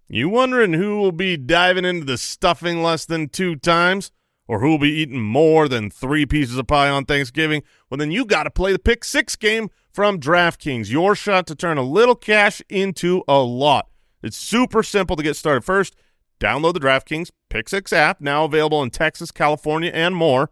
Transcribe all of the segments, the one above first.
You wondering who will be diving into the stuffing less than 2 times? Or who will be eating more than 3 pieces of pie on Thanksgiving? Well, then you got to play the Pick 6 game from DraftKings. Your shot to turn a little cash into a lot. It's super simple to get started. First, download the DraftKings Pick 6 app, now available in Texas, California, and more.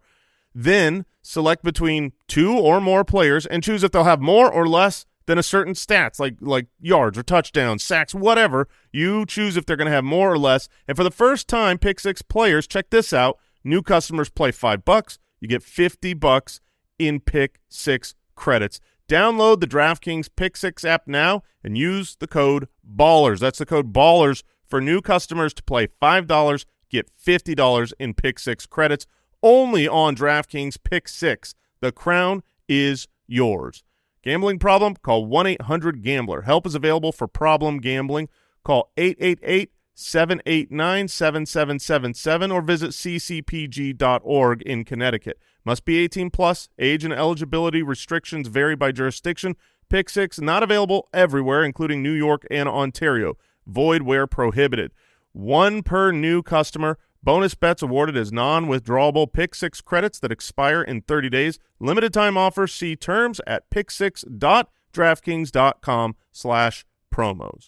Then select between 2 or more players and choose if they'll have more or less than a certain stats, like yards or touchdowns, sacks, whatever. You choose if they're going to have more or less. And for the first time, Pick 6 players, check this out. New customers play $5. You get $50 in Pick 6 credits. Download the DraftKings Pick 6 app now and use the code BALLERS. That's the code BALLERS for new customers to play $5, get $50 in Pick 6 credits. Only on DraftKings Pick 6. The crown is yours. Gambling problem? Call 1-800-GAMBLER. Help is available for problem gambling. Call 888-789-7777 or visit ccpg.org in Connecticut. Must be 18 plus. Age and eligibility restrictions vary by jurisdiction. Pick 6 not available everywhere, including New York and Ontario. Void where prohibited. 1 per new customer. Bonus bets awarded as non-withdrawable Pick 6 credits that expire in 30 days. Limited time offers. See terms at pick6.draftkings.com/promos.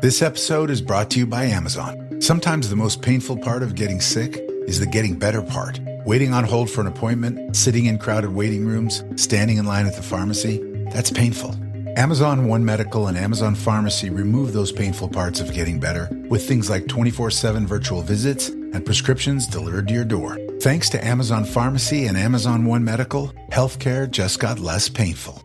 This episode is brought to you by Amazon. Sometimes the most painful part of getting sick is the getting better part. Waiting on hold for an appointment, sitting in crowded waiting rooms, standing in line at the pharmacy. That's painful. Amazon One Medical and Amazon Pharmacy remove those painful parts of getting better with things like 24/7 virtual visits and prescriptions delivered to your door. Thanks to Amazon Pharmacy and Amazon One Medical, healthcare just got less painful.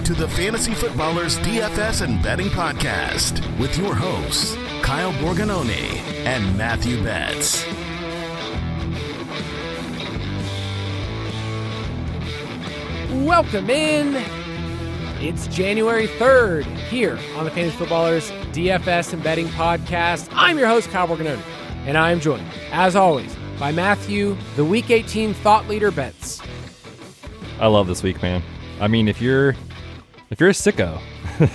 To the Fantasy Footballers DFS and Betting Podcast with your hosts, Kyle Borganoni and Matthew Betz. Welcome in. It's January 3rd here on the Fantasy Footballers DFS and Betting Podcast. I'm your host, Kyle Borganoni, and I am joined, as always, by Matthew, the Week 18 thought leader Betz. I love this week, man. I mean, if you're a sicko,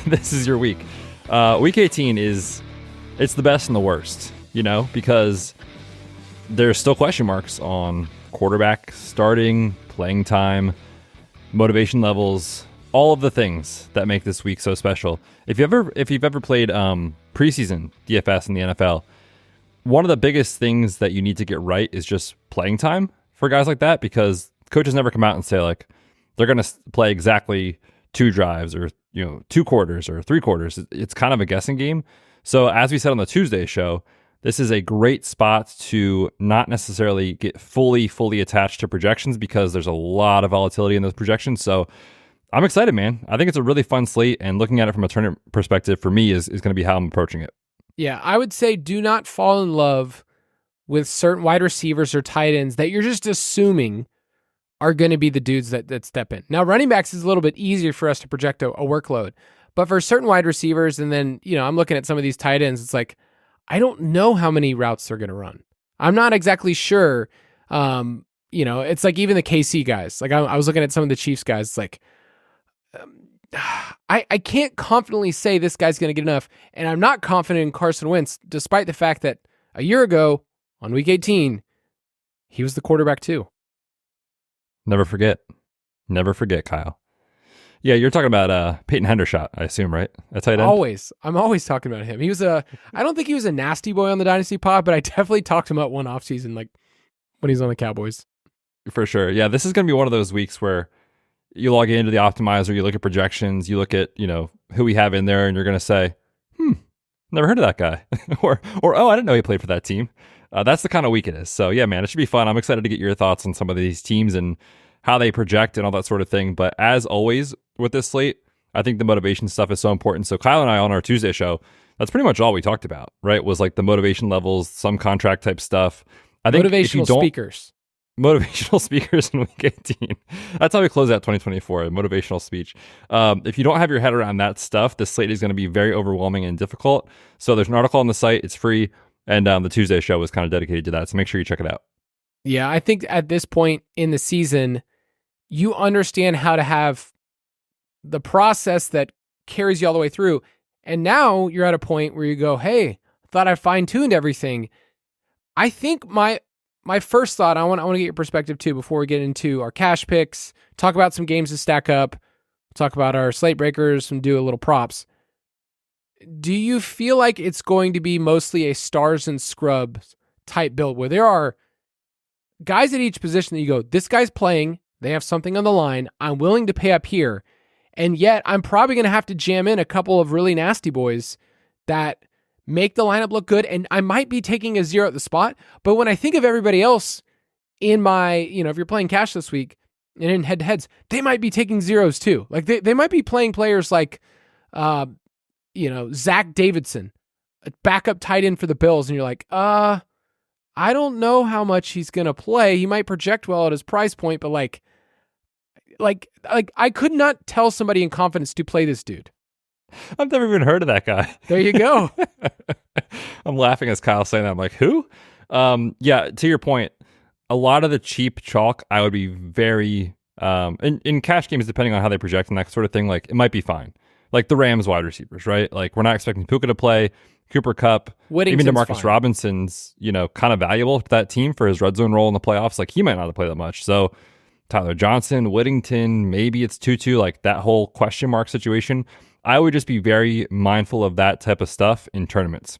this is your week. Week 18 it's the best and the worst, because there's still question marks on quarterback, starting, playing time, motivation levels, all of the things that make this week so special. If you've ever played preseason DFS in the NFL, one of the biggest things that you need to get right is just playing time for guys like that, because coaches never come out and say like they're going to play exactly 2 drives or 2 quarters or 3 quarters. It's kind of a guessing game. So as we said on the Tuesday show, this is a great spot to not necessarily get fully attached to projections, because there's a lot of volatility in those projections. So I'm excited, man. I think it's a really fun slate, and looking at it from a tournament perspective for me is going to be how I'm approaching it. Yeah, I would say do not fall in love with certain wide receivers or tight ends that you're just assuming are going to be the dudes that step in. Now, running backs is a little bit easier for us to project a workload, but for certain wide receivers, and then, I'm looking at some of these tight ends, it's like, I don't know how many routes they're going to run. I'm not exactly sure. It's like even the KC guys, like I was looking at some of the Chiefs guys, it's like, I can't confidently say this guy's going to get enough, and I'm not confident in Carson Wentz, despite the fact that a year ago on week 18, he was the quarterback too. Never forget, Kyle. Yeah, you're talking about Peyton Hendershot, I assume, right? That's how I'm always talking about him. I don't think he was a nasty boy on the Dynasty pod, but I definitely talked him up one offseason, like when he's on the Cowboys. For sure. Yeah, this is going to be one of those weeks where you log into the optimizer, you look at projections, you look at, who we have in there, and you're going to say, never heard of that guy. or, oh, I didn't know he played for that team. That's the kind of week it is. So yeah, man, it should be fun. I'm excited to get your thoughts on some of these teams and how they project and all that sort of thing. But as always with this slate, I think the motivation stuff is so important. So Kyle and I on our Tuesday show, that's pretty much all we talked about, right? Was like the motivation levels, some contract type stuff. I think motivational speakers. motivational speakers in week 18. That's how we close out 2024, a motivational speech. If you don't have your head around that stuff, the slate is going to be very overwhelming and difficult. So there's an article on the site. It's free. And the Tuesday show was kind of dedicated to that. So make sure you check it out. Yeah, I think at this point in the season, you understand how to have the process that carries you all the way through. And now you're at a point where you go, hey, I thought I fine-tuned everything. I think my first thought, I want to get your perspective too before we get into our cash picks, talk about some games to stack up, talk about our slate breakers, and do a little props. Do you feel like it's going to be mostly a stars and scrubs type build where there are guys at each position that you go, this guy's playing, they have something on the line, I'm willing to pay up here, and yet I'm probably going to have to jam in a couple of really nasty boys that make the lineup look good, and I might be taking a zero at the spot, but when I think of everybody else in my, if you're playing cash this week and in head-to-heads, they might be taking zeros too. Like they might be playing players like, Zach Davidson, a backup tight end for the Bills, and you're like, I don't know how much he's going to play. He might project well at his price point, but like I could not tell somebody in confidence to play this dude. I've never even heard of that guy. There you go. I'm laughing as Kyle's saying that. I'm like, who? Yeah, to your point, a lot of the cheap chalk, I would be very, in cash games, depending on how they project and that sort of thing, like it might be fine. Like the Rams wide receivers, right? Like we're not expecting Puka to play, Cooper Kupp, even DeMarcus Robinson's, kind of valuable to that team for his red zone role in the playoffs. Like he might not play that much. So Tyler Johnson, Whittington, maybe it's Tutu, like that whole question mark situation. I would just be very mindful of that type of stuff in tournaments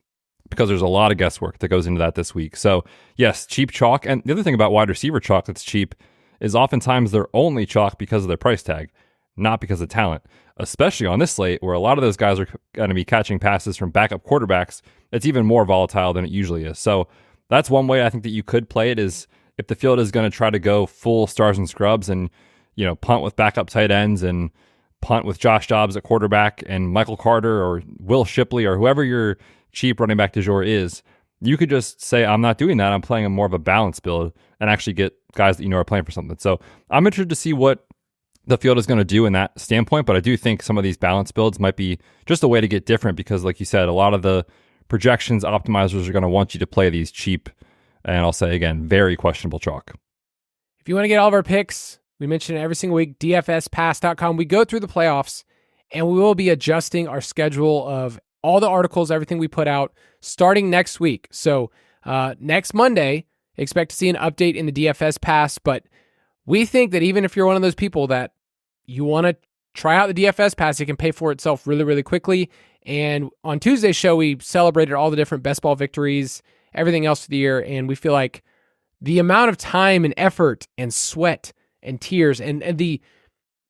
because there's a lot of guesswork that goes into that this week. So yes, cheap chalk. And the other thing about wide receiver chalk that's cheap is oftentimes they're only chalk because of their price tag, not because of talent, especially on this slate where a lot of those guys are going to be catching passes from backup quarterbacks. It's even more volatile than it usually is. So that's one way I think that you could play it is if the field is going to try to go full stars and scrubs and, punt with backup tight ends and punt with Josh Dobbs at quarterback and Michael Carter or Will Shipley or whoever your cheap running back du jour is, you could just say, I'm not doing that. I'm playing a more of a balanced build and actually get guys that are playing for something. So I'm interested to see what the field is going to do in that standpoint, but I do think some of these balanced builds might be just a way to get different because, like you said, a lot of the projections optimizers are going to want you to play these cheap, and I'll say again, very questionable chalk. If you want to get all of our picks, we mention it every single week, dfspass.com. We go through the playoffs, and we will be adjusting our schedule of all the articles, everything we put out, starting next week. So next Monday, expect to see an update in the DFS Pass, but we think that even if you're one of those people that you want to try out the DFS Pass, it can pay for itself really, really quickly. And on Tuesday's show, we celebrated all the different best ball victories, everything else for the year, and we feel like the amount of time and effort and sweat and tears and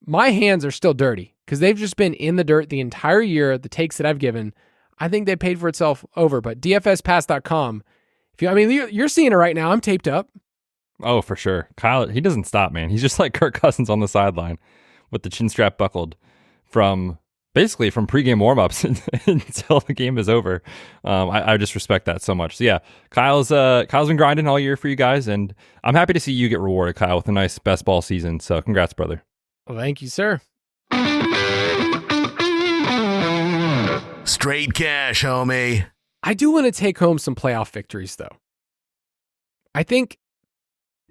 my hands are still dirty because they've just been in the dirt the entire year, the takes that I've given. I think they paid for itself over, but dfspass.com, you're seeing it right now. I'm taped up. Oh, for sure. Kyle, he doesn't stop, man. He's just like Kirk Cousins on the sideline with the chin strap buckled from pregame warmups until the game is over. I just respect that so much. So yeah, Kyle's been grinding all year for you guys, and I'm happy to see you get rewarded, Kyle, with a nice best ball season. So congrats, brother. Well, thank you, sir. Straight cash, homie. I do want to take home some playoff victories, though. I think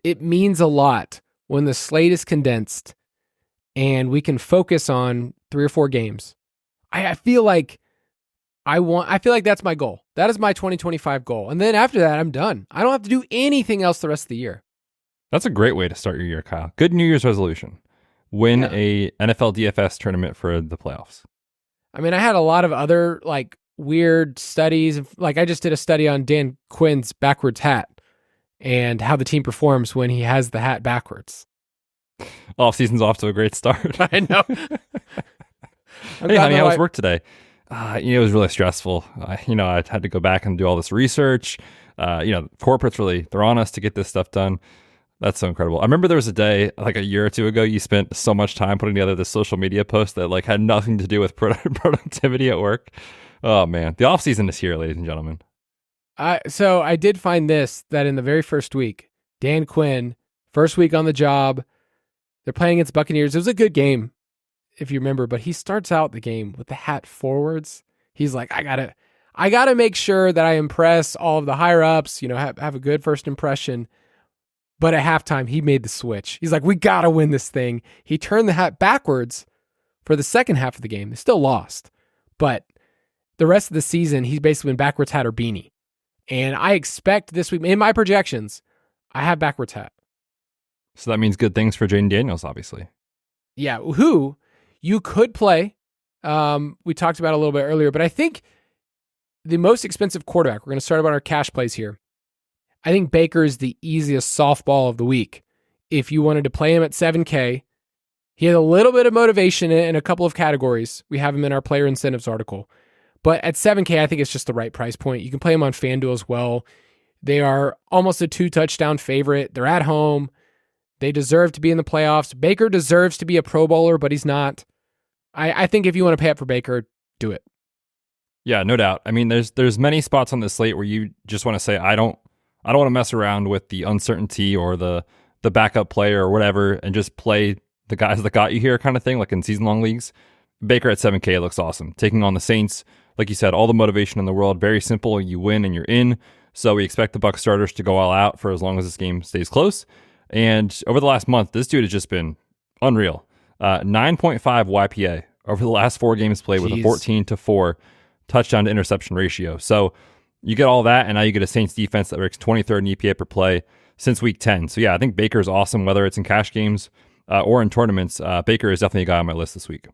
it means a lot when the slate is condensed and we can focus on 3 or 4 games. I feel like that's my goal. That is my 2025 goal. And then after that, I'm done. I don't have to do anything else the rest of the year. That's a great way to start your year, Kyle. Good New Year's resolution. Win a NFL DFS tournament for the playoffs. I mean, I had a lot of other weird studies. I just did a study on Dan Quinn's backwards hat and how the team performs when he has the hat backwards. Off-season's off to a great start. I know. Hey, honey, how was work today? It was really stressful. I had to go back and do all this research. Corporates they're on us to get this stuff done. That's so incredible. I remember there was a day, a year or two ago, you spent so much time putting together this social media post that had nothing to do with productivity at work. Oh man, the off season is here, ladies and gentlemen. So I did find that in the very first week, Dan Quinn, First week on the job. They're playing against Buccaneers. It was a good game, if you remember, but he starts out the game with the hat forwards. He's like, I gotta make sure that I impress all of the higher ups, have a good first impression. But at halftime, he made the switch. He's like, we gotta win this thing. He turned the hat backwards for the second half of the game. They still lost, but the rest of the season, he's basically been backwards hat or beanie. And I expect this week, in my projections, I have backwards hat. So that means good things for Jaden Daniels, obviously. Yeah, who you could play. We talked about it a little bit earlier, but I think the most expensive quarterback, we're going to start about our cash plays here. I think Baker is the easiest softball of the week. If you wanted to play him at 7K, he had a little bit of motivation in a couple of categories. We have him in our player incentives article. But at 7K, I think it's just the right price point. You can play him on FanDuel as well. They are almost a 2-touchdown favorite. They're at home. They deserve to be in the playoffs. Baker deserves to be a Pro Bowler, but he's not. I think if you want to pay up for Baker, do it. Yeah, no doubt. I mean, there's many spots on the slate where you just want to say, I don't want to mess around with the uncertainty or the backup player or whatever and just play the guys that got you here kind of thing, like in season-long leagues. Baker at 7K looks awesome. Taking on the Saints, like you said, all the motivation in the world. Very simple. You win and you're in. So we expect the Bucs starters to go all out for as long as this game stays close. And over the last month, this dude has just been unreal. 9.5 YPA over the last 4 games played with a 14-4 touchdown to interception ratio. So you get all that, and now you get a Saints defense that ranks 23rd in EPA per play since week 10. So yeah, I think Baker is awesome, whether it's in cash games or in tournaments. Baker is definitely a guy on my list this week.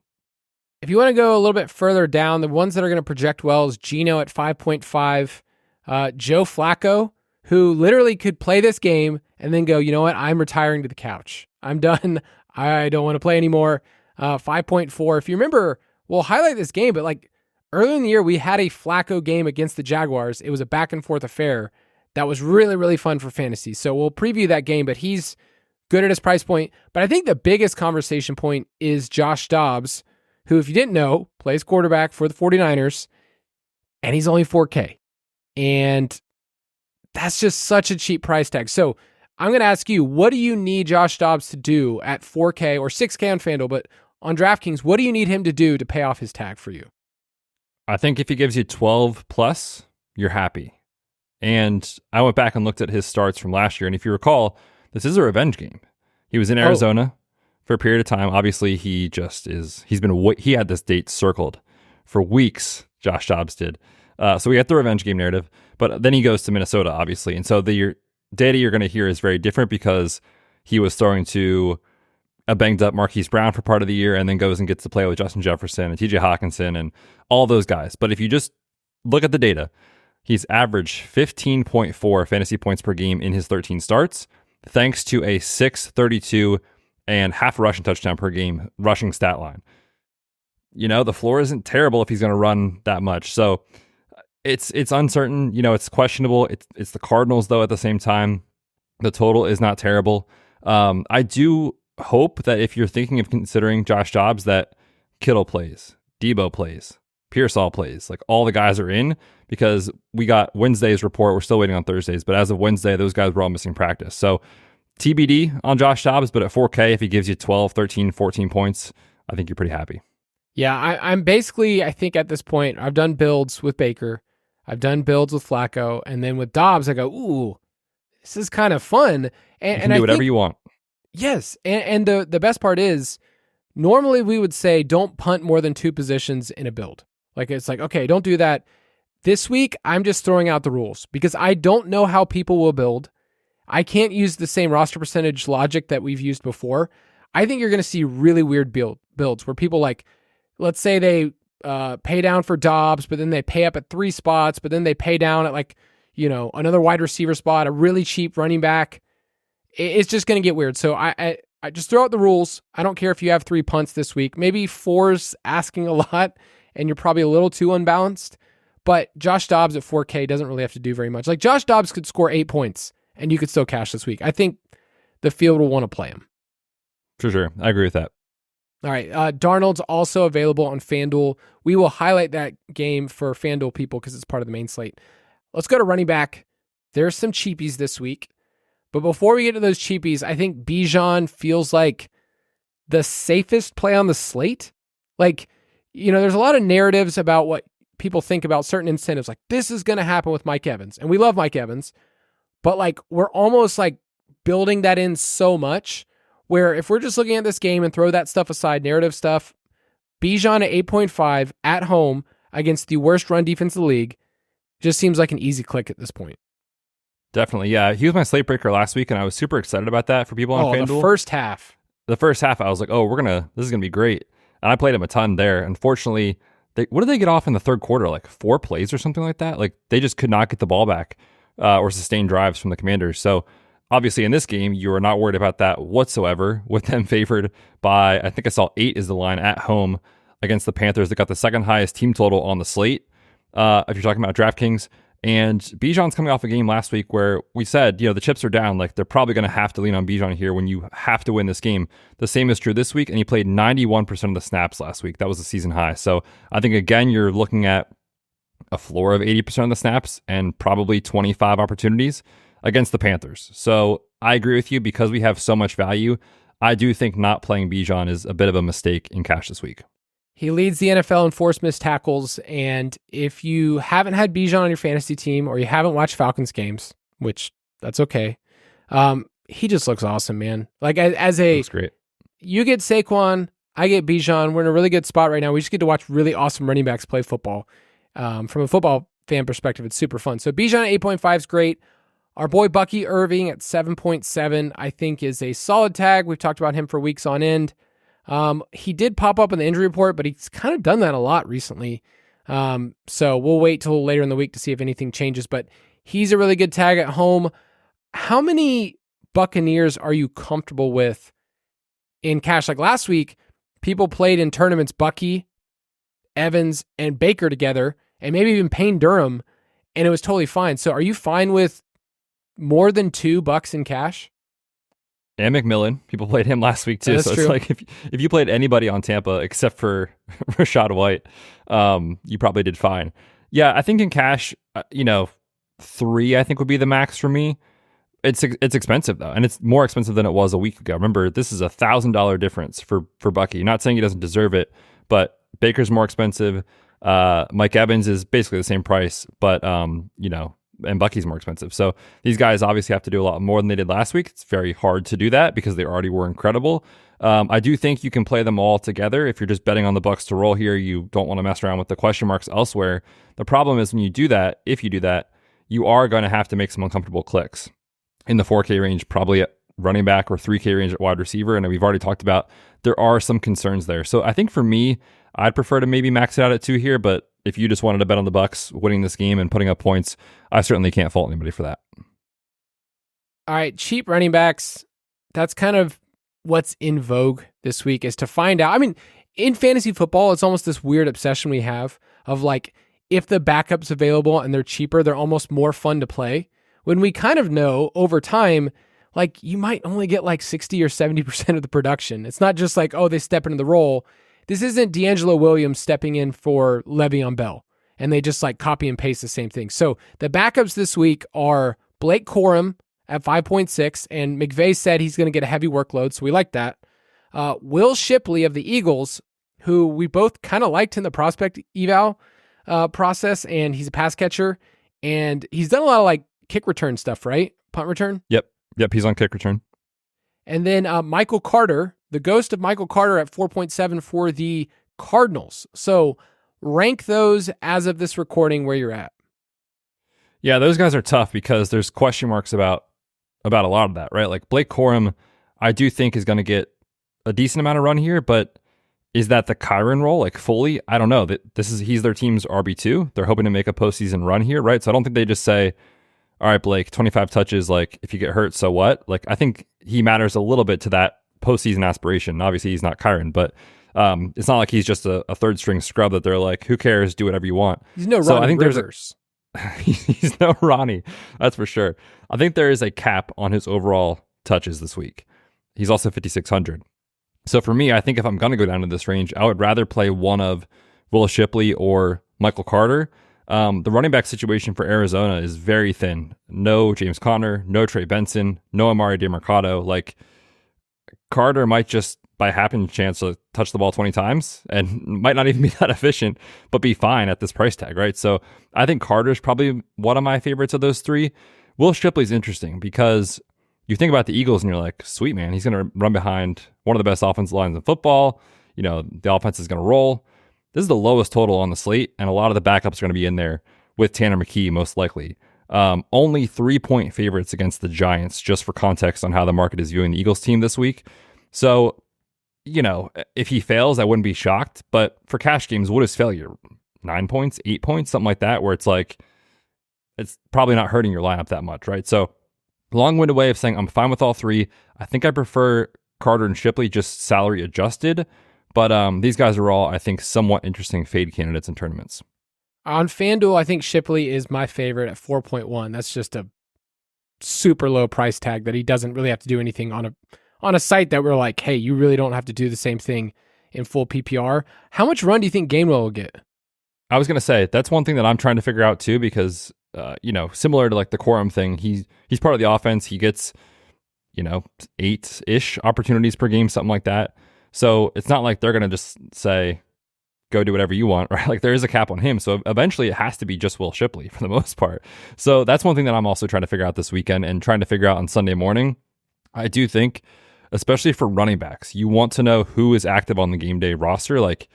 If you want to go a little bit further down, the ones that are going to project well is Geno at 5.5, Joe Flacco, who literally could play this game and then go, you know what, I'm retiring to the couch. I'm done. I don't want to play anymore. 5.4. If you remember, we'll highlight this game, but like earlier in the year, we had a Flacco game against the Jaguars. It was a back and forth affair that was really, really fun for fantasy. So we'll preview that game, but he's good at his price point. But I think the biggest conversation point is Josh Dobbs, who, if you didn't know, plays quarterback for the 49ers, and he's only 4K. And that's just such a cheap price tag. So I'm going to ask you, what do you need Josh Dobbs to do at 4K or 6K on FanDuel, but on DraftKings, what do you need him to do to pay off his tag for you? I think if he gives you 12 plus, you're happy. And I went back and looked at his starts from last year. And if you recall, this is a revenge game. He was in Arizona for a period of time. Obviously, he had this date circled for weeks, Josh Dobbs did. So we got the revenge game narrative, but then he goes to Minnesota, obviously. And so the data you're going to hear is very different because he was throwing to a banged up Marquise Brown for part of the year and then goes and gets to play with Justin Jefferson and TJ Hawkinson and all those guys. But if you just look at the data, he's averaged 15.4 fantasy points per game in his 13 starts, thanks to a 6.32 and half a rushing touchdown per game rushing stat line. You know, the floor isn't terrible if he's going to run that much. So it's uncertain. You know, it's questionable. It's the Cardinals, though, at the same time. The total is not terrible. I do hope that if you're thinking of considering Josh Dobbs, that Kittle plays, Debo plays, Pearsall plays. Like, all the guys are in because we got Wednesday's report. We're still waiting on Thursday's. But as of Wednesday, those guys were all missing practice. So TBD on Josh Dobbs, but at 4K, if he gives you 12, 13, 14 points, I think you're pretty happy. Yeah, I'm basically, I think at this point, I've done builds with Baker. I've done builds with Flacco. And then with Dobbs, I go, ooh, this is kind of fun. And you can do whatever you want. Yes. And the best part is, normally we would say don't punt more than 2 positions in a build. Like, it's like, okay, don't do that. This week, I'm just throwing out the rules because I don't know how people will build. I can't use the same roster percentage logic that we've used before. I think you're going to see really weird builds where people, like, let's say they pay down for Dobbs, but then they pay up at 3 spots, but then they pay down at, like, you know, another wide receiver spot, a really cheap running back. It's just going to get weird. So I just throw out the rules. I don't care if you have 3 punts this week. Maybe 4's asking a lot and you're probably a little too unbalanced, but Josh Dobbs at 4K doesn't really have to do very much. Like, Josh Dobbs could score 8 points and you could still cash this week. I think the field will want to play him. For sure. I agree with that. All right. Darnold's also available on FanDuel. We will highlight that game for FanDuel people because it's part of the main slate. Let's go to running back. There's some cheapies this week, But before we get to those cheapies, I think Bijan feels like the safest play on the slate. Like, there's a lot of narratives about what people think about certain incentives. Like, this is going to happen with Mike Evans. And we love Mike Evans. But like, we're almost like building that in so much where if we're just looking at this game and throw that stuff aside, narrative stuff, Bijan at 8.5 at home against the worst run defense in the league just seems like an easy click at this point. Definitely, yeah. He was my slate breaker last week, and I was super excited about that for people on FanDuel. The first half. The first half, I was like, oh, this is going to be great. And I played him a ton there. Unfortunately, what did they get off in the third quarter? Like 4 plays or something like that? Like they just could not get the ball back or sustain drives from the Commanders. So obviously in this game, you are not worried about that whatsoever with them favored by, I think I saw 8 is the line at home against the Panthers that got the second highest team total on the slate. If you're talking about DraftKings. And Bijan's coming off a game last week where we said, the chips are down. Like they're probably going to have to lean on Bijan here when you have to win this game. The same is true this week, and he played 91% of the snaps last week. That was a season high. So I think, again, you're looking at a floor of 80% of the snaps and probably 25 opportunities against the Panthers. So I agree with you because we have so much value. I do think not playing Bijan is a bit of a mistake in cash this week. He leads the NFL in forced missed tackles, and if you haven't had Bijan on your fantasy team or you haven't watched Falcons games, which that's okay, he just looks awesome, man. Like Looks great. You get Saquon, I get Bijan. We're in a really good spot right now. We just get to watch really awesome running backs play football. From a football fan perspective, it's super fun. So Bijan at 8.5 is great. Our boy Bucky Irving at 7.7, I think, is a solid tag. We've talked about him for weeks on end. He did pop up in the injury report, but he's kind of done that a lot recently. So we'll wait till later in the week to see if anything changes, but he's a really good tag at home. How many Buccaneers are you comfortable with in cash? Like last week, people played in tournaments Bucky, Evans, and Baker together, and maybe even Payne Durham, and it was totally fine. So are you fine with more than $2 in cash? And McMillan, people played him last week too. That's so true. It's like if you played anybody on Tampa except for Rachaad White, you probably did fine. Yeah, I think in cash, 3 I think would be the max for me. It's expensive though, and it's more expensive than it was a week ago. Remember, this is $1,000 difference for Bucky. Not saying he doesn't deserve it, but Baker's more expensive. Mike Evans is basically the same price, but and Bucky's more expensive. So these guys obviously have to do a lot more than they did last week. It's very hard to do that because they already were incredible. I do think you can play them all together. If you're just betting on the Bucs to roll here, you don't want to mess around with the question marks elsewhere. The problem is when you do that, if you do that, you are going to have to make some uncomfortable clicks in the 4K range, probably at running back or 3K range at wide receiver. And we've already talked about there are some concerns there. So I think for me, I'd prefer to maybe max it out at 2 here, but if you just wanted to bet on the Bucs winning this game and putting up points, I certainly can't fault anybody for that. All right, cheap running backs. That's kind of what's in vogue this week, is to find out. I mean, in fantasy football, it's almost this weird obsession we have of like, if the backup's available and they're cheaper, they're almost more fun to play. When we kind of know over time, like you might only get like 60 or 70% of the production. It's not just like, oh, they step into the role. This isn't D'Angelo Williams stepping in for Le'Veon Bell, and they just like copy and paste the same thing. So the backups this week are Blake Corum at 5.6, and McVay said he's going to get a heavy workload, so we like that. Will Shipley of the Eagles, who we both kind of liked in the prospect eval process, and he's a pass catcher, and he's done a lot of like kick return stuff, right? Punt return? Yep, he's on kick return. And then Michael Carter, the ghost of Michael Carter at 4.7 for the Cardinals. So rank those as of this recording where you're at. Yeah, those guys are tough because there's question marks about a lot of that, right? Like Blake Corum, I do think is going to get a decent amount of run here, but is that the Kyron role, like fully? I don't know. He's their team's RB2. They're hoping to make a postseason run here, right? So I don't think they just say, all right, Blake, 25 touches, like if you get hurt, so what? Like I think he matters a little bit to that postseason aspiration. Obviously, he's not Kyron, but it's not like he's just a third string scrub that they're like, who cares? Do whatever you want. He's no Ronnie Rivers. He's no Ronnie, that's for sure. I think there is a cap on his overall touches this week. He's also 5,600. So for me, I think if I'm going to go down to this range, I would rather play one of Will Shipley or Michael Carter The running back situation for Arizona is very thin. No James Conner, no Trey Benson, no Amari DeMarcado. Like, Carter might just by happen chance to touch the ball 20 times and might not even be that efficient, but be fine at this price tag, right? So I think Carter's probably one of my favorites of those three. Will Shipley's interesting because you think about the Eagles and you're like, sweet man, he's going to run behind one of the best offensive lines in football. You know, the offense is going to roll. This is the lowest total on the slate, and a lot of the backups are going to be in there with Tanner McKee most likely. Only 3-point favorites against the Giants, just for context on how the market is viewing the Eagles team this week. So, you know, if he fails, I wouldn't be shocked. But for cash games, what is failure? 9 points, 8 points, something like that, where it's like, it's probably not hurting your lineup that much, right? So, long-winded way of saying I'm fine with all three. I think I prefer Carter and Shipley just salary adjusted. But these guys are all, I think, somewhat interesting fade candidates in tournaments. On FanDuel, I think Shipley is my favorite at 4.1. That's just a super low price tag that he doesn't really have to do anything on a site that we're like, hey, you really don't have to do the same thing in full PPR. How much run do you think Gainwell will get? I was going to say, that's one thing that I'm trying to figure out too, because, you know, similar to like the Quorum thing, he's part of the offense. He gets, you know, 8-ish opportunities per game, something like that. So it's not like they're going to just say, go do whatever you want, right? Like there is a cap on him. So eventually it has to be just Will Shipley for the most part. So that's one thing that I'm also trying to figure out this weekend and trying to figure out on Sunday morning. I do think, especially for running backs, you want to know who is active on the game day roster. Like,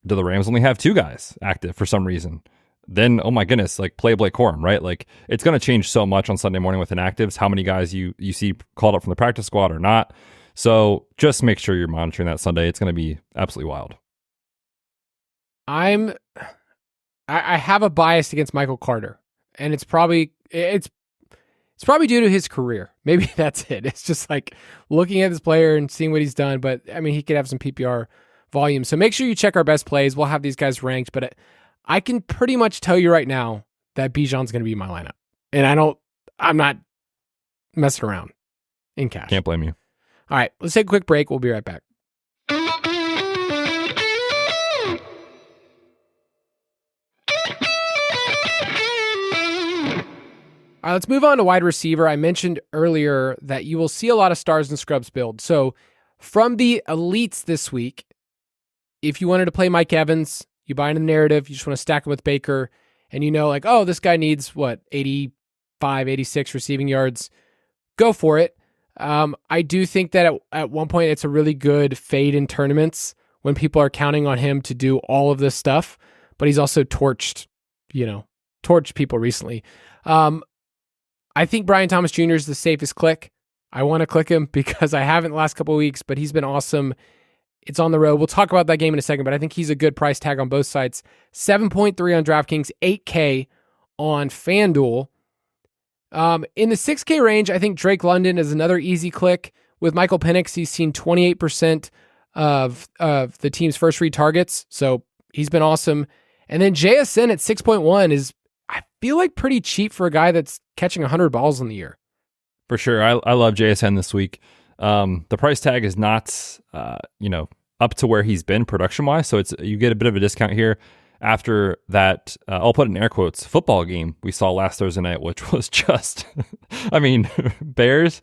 do the Rams only have 2 guys active for some reason? Then, oh my goodness, like play Blake Corum, right? Like it's going to change so much on Sunday morning with inactives, how many guys you see called up from the practice squad or not. So just make sure you're monitoring that Sunday. It's going to be absolutely wild. I have a bias against Michael Carter, and it's probably due to his career. Maybe that's it. It's just like looking at this player and seeing what he's done. But I mean, he could have some PPR volume. So make sure you check our best plays. We'll have these guys ranked, but I can pretty much tell you right now that Bijan's going to be my lineup, and I'm not messing around in cash. Can't blame you. All right, let's take a quick break. We'll be right back. All right, let's move on to wide receiver. I mentioned earlier that you will see a lot of stars and scrubs build. So from the elites this week, if you wanted to play Mike Evans, you buy into the narrative, you just want to stack him with Baker, and you know, like, oh, this guy needs, 85, 86 receiving yards, go for it. I do think that at one point it's a really good fade in tournaments when people are counting on him to do all of this stuff, but he's also torched people recently. I think Brian Thomas Jr. is the safest click. I want to click him because I haven't the last couple of weeks, but he's been awesome. It's on the road. We'll talk about that game in a second, but I think he's a good price tag on both sides. 7.3 on DraftKings, 8K on FanDuel. In the 6K range, I think Drake London is another easy click. With Michael Penix, he's seen 28% of the team's first read targets, so he's been awesome. And then JSN at 6.1 is, I feel like, pretty cheap for a guy that's catching 100 balls in the year. For sure. I love JSN this week. The price tag is not, up to where he's been production-wise, so you get a bit of a discount here. After that, I'll put in air quotes, football game we saw last Thursday night, which was just, Bears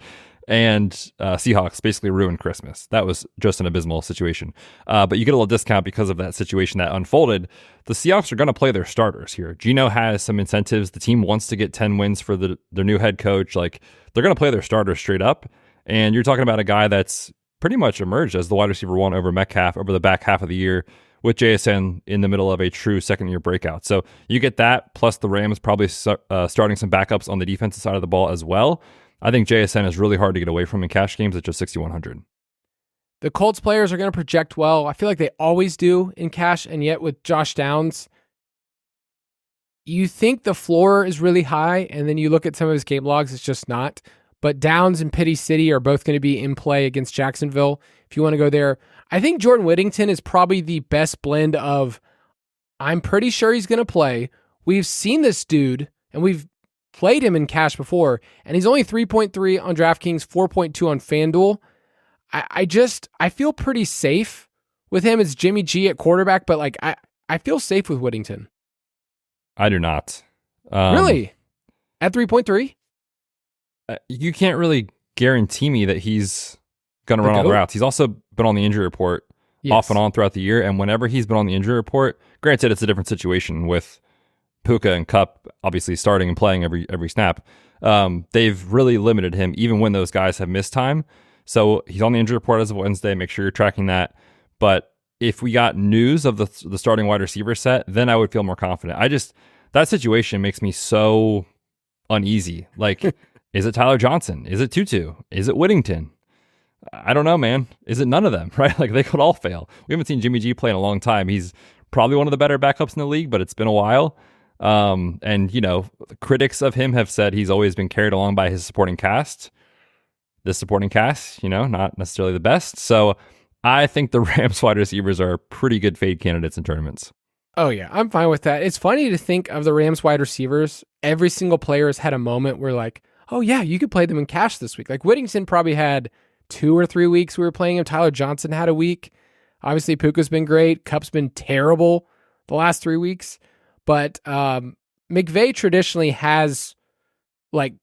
and Seahawks basically ruined Christmas. That was just an abysmal situation. But you get a little discount because of that situation that unfolded. The Seahawks are going to play their starters here. Geno has some incentives. The team wants to get 10 wins for their new head coach. Like, they're going to play their starters straight up. And you're talking about a guy that's pretty much emerged as the wide receiver 1 over Metcalf over the back half of the year, with JSN in the middle of a true second-year breakout. So you get that, plus the Rams probably starting some backups on the defensive side of the ball as well. I think JSN is really hard to get away from in cash games at just 6,100. The Colts players are going to project well. I feel like they always do in cash, and yet with Josh Downs, you think the floor is really high, and then you look at some of his game logs, it's just not. But Downs and Pity City are both going to be in play against Jacksonville if you want to go there. I think Jordan Whittington is probably the best blend of, I'm pretty sure he's going to play. We've seen this dude, and we've played him in cash before, and he's only 3.3 on DraftKings, 4.2 on FanDuel. I feel pretty safe with him. It's Jimmy G at quarterback, but I feel safe with Whittington. I do not. Really? At 3.3? You can't really guarantee me that he's going to run all the routes. He's also been on the injury report off and on throughout the year. And whenever he's been on the injury report, granted, it's a different situation with Puka and Kupp obviously starting and playing every snap. They've really limited him even when those guys have missed time. So he's on the injury report as of Wednesday. Make sure you're tracking that. But if we got news of the starting wide receiver set, then I would feel more confident. That situation makes me so uneasy. Like, is it Tyler Johnson? Is it Tutu? Is it Whittington? I don't know, man. Is it none of them, right? Like, they could all fail. We haven't seen Jimmy G play in a long time. He's probably one of the better backups in the league, but it's been a while. And, critics of him have said he's always been carried along by his supporting cast. This supporting cast, not necessarily the best. So I think the Rams wide receivers are pretty good fade candidates in tournaments. Oh, yeah. I'm fine with that. It's funny to think of the Rams wide receivers. Every single player has had a moment where like, oh, yeah, you could play them in cash this week. Like Whittington probably had 2 or 3 weeks we were playing him. Tyler Johnson had a week. Obviously, Puka's been great. Kupp's been terrible the last 3 weeks. But McVay traditionally has like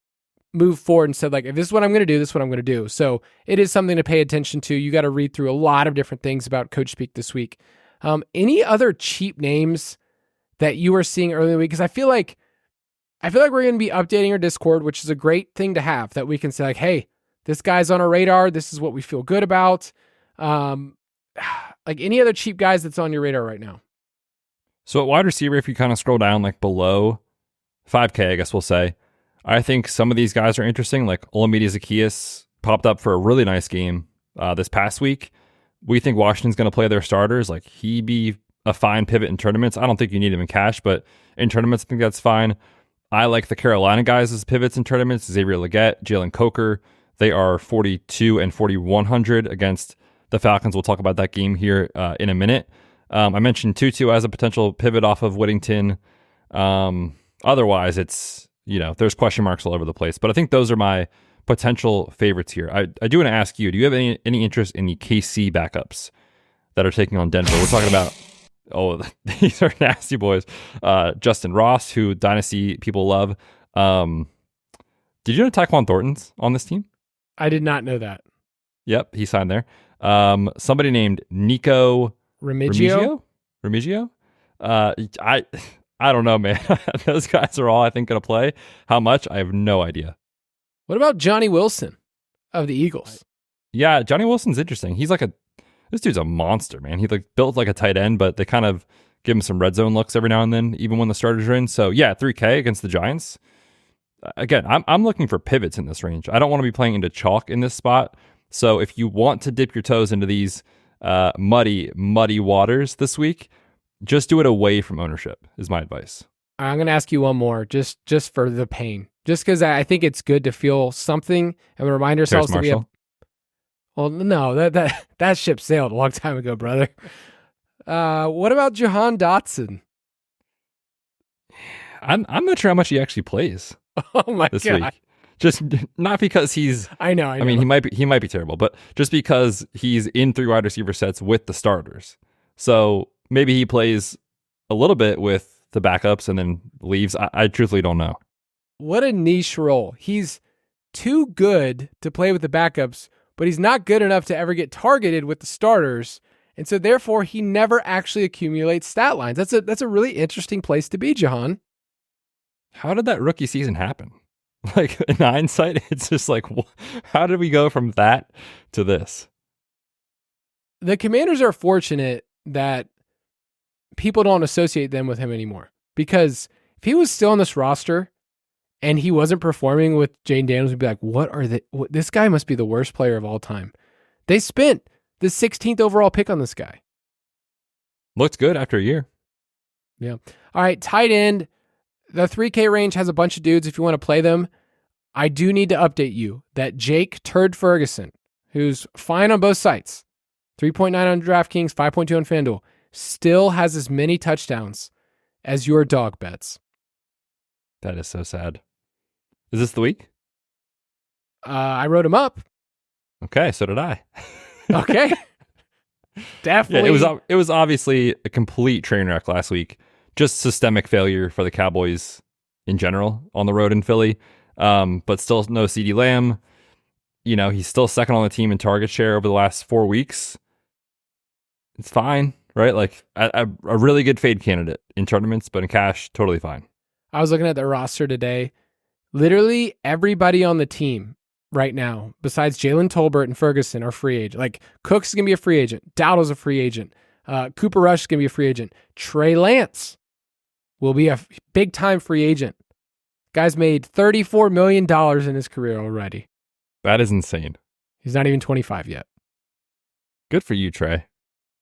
moved forward and said, like, if this is what I'm going to do, this is what I'm going to do. So it is something to pay attention to. You got to read through a lot of different things about Coach Speak this week. Any other cheap names that you are seeing early in the week? Because I feel like we're going to be updating our Discord, which is a great thing to have, that we can say like, hey, this guy's on our radar. This is what we feel good about. Like any other cheap guys that's on your radar right now? So at wide receiver, if you kind of scroll down like below 5K, I guess we'll say, I think some of these guys are interesting. Like Olamide Zaccheaus popped up for a really nice game this past week. We think Washington's going to play their starters. Like he'd be a fine pivot in tournaments. I don't think you need him in cash, but in tournaments, I think that's fine. I like the Carolina guys as pivots in tournaments. Xavier Legette, Jalen Coker. They are 4,200 and 4,100 against the Falcons. We'll talk about that game here in a minute. I mentioned Tutu as a potential pivot off of Whittington. Otherwise, it's, there's question marks all over the place. But I think those are my potential favorites here. I do want to ask you, do you have any interest in the KC backups that are taking on Denver? We're talking about, these are nasty boys. Justin Ross, who Dynasty people love. Did you know Tyquan Thornton's on this team? I did not know that. Yep, he signed there. Somebody named Nico Remigio? I don't know, man. Those guys are all, I think, going to play. How much? I have no idea. What about Johnny Wilson of the Eagles? Yeah, Johnny Wilson's interesting. He's this dude's a monster, man. He built like a tight end, but they kind of give him some red zone looks every now and then, even when the starters are in. So yeah, 3K against the Giants. Again, I'm looking for pivots in this range. I don't want to be playing into chalk in this spot. So if you want to dip your toes into these muddy waters this week, just do it away from ownership is my advice. I'm going to ask you one more, just for the pain. Just because I think it's good to feel something and remind ourselves that we have. Well, no, that ship sailed a long time ago, brother. What about Jahan Dotson? I'm not sure how much he actually plays. Oh my this God. week. Just not because he's. I know. I mean, he might be terrible, but just because he's in 3 wide receiver sets with the starters. So maybe he plays a little bit with the backups and then leaves. I truthfully don't know. What a niche role. He's too good to play with the backups, but he's not good enough to ever get targeted with the starters. And so therefore he never actually accumulates stat lines. That's a really interesting place to be, Jahan. How did that rookie season happen? Like in hindsight, it's just like, how did we go from that to this? The Commanders are fortunate that people don't associate them with him anymore, because if he was still on this roster and he wasn't performing with Jane Daniels, we'd be like, this guy must be the worst player of all time. They spent the 16th overall pick on this guy. Looked good after a year. Yeah. All right. Tight end. The 3K range has a bunch of dudes if you want to play them. I do need to update you that Jake Turd Ferguson, who's fine on both sites, 3.9 on DraftKings, 5.2 on FanDuel, still has as many touchdowns as your dog bets. That is so sad. Is this the week? I wrote him up. Okay, so did I. Okay. Definitely. Yeah, it was obviously a complete train wreck last week. just systemic failure for the Cowboys in general on the road in Philly. But still no CeeDee Lamb. He's still second on the team in target share over the last 4 weeks. It's fine, right? Like a really good fade candidate in tournaments, but in cash, totally fine. I was looking at the roster today. Literally everybody on the team right now, besides Jalen Tolbert and Ferguson, are free agent. Like Cook's going to be a free agent. Dowdle's a free agent. Cooper Rush is going to be a free agent. Trey Lance will be a big-time free agent. Guy's made $34 million in his career already. That is insane. He's not even 25 yet. Good for you, Trey.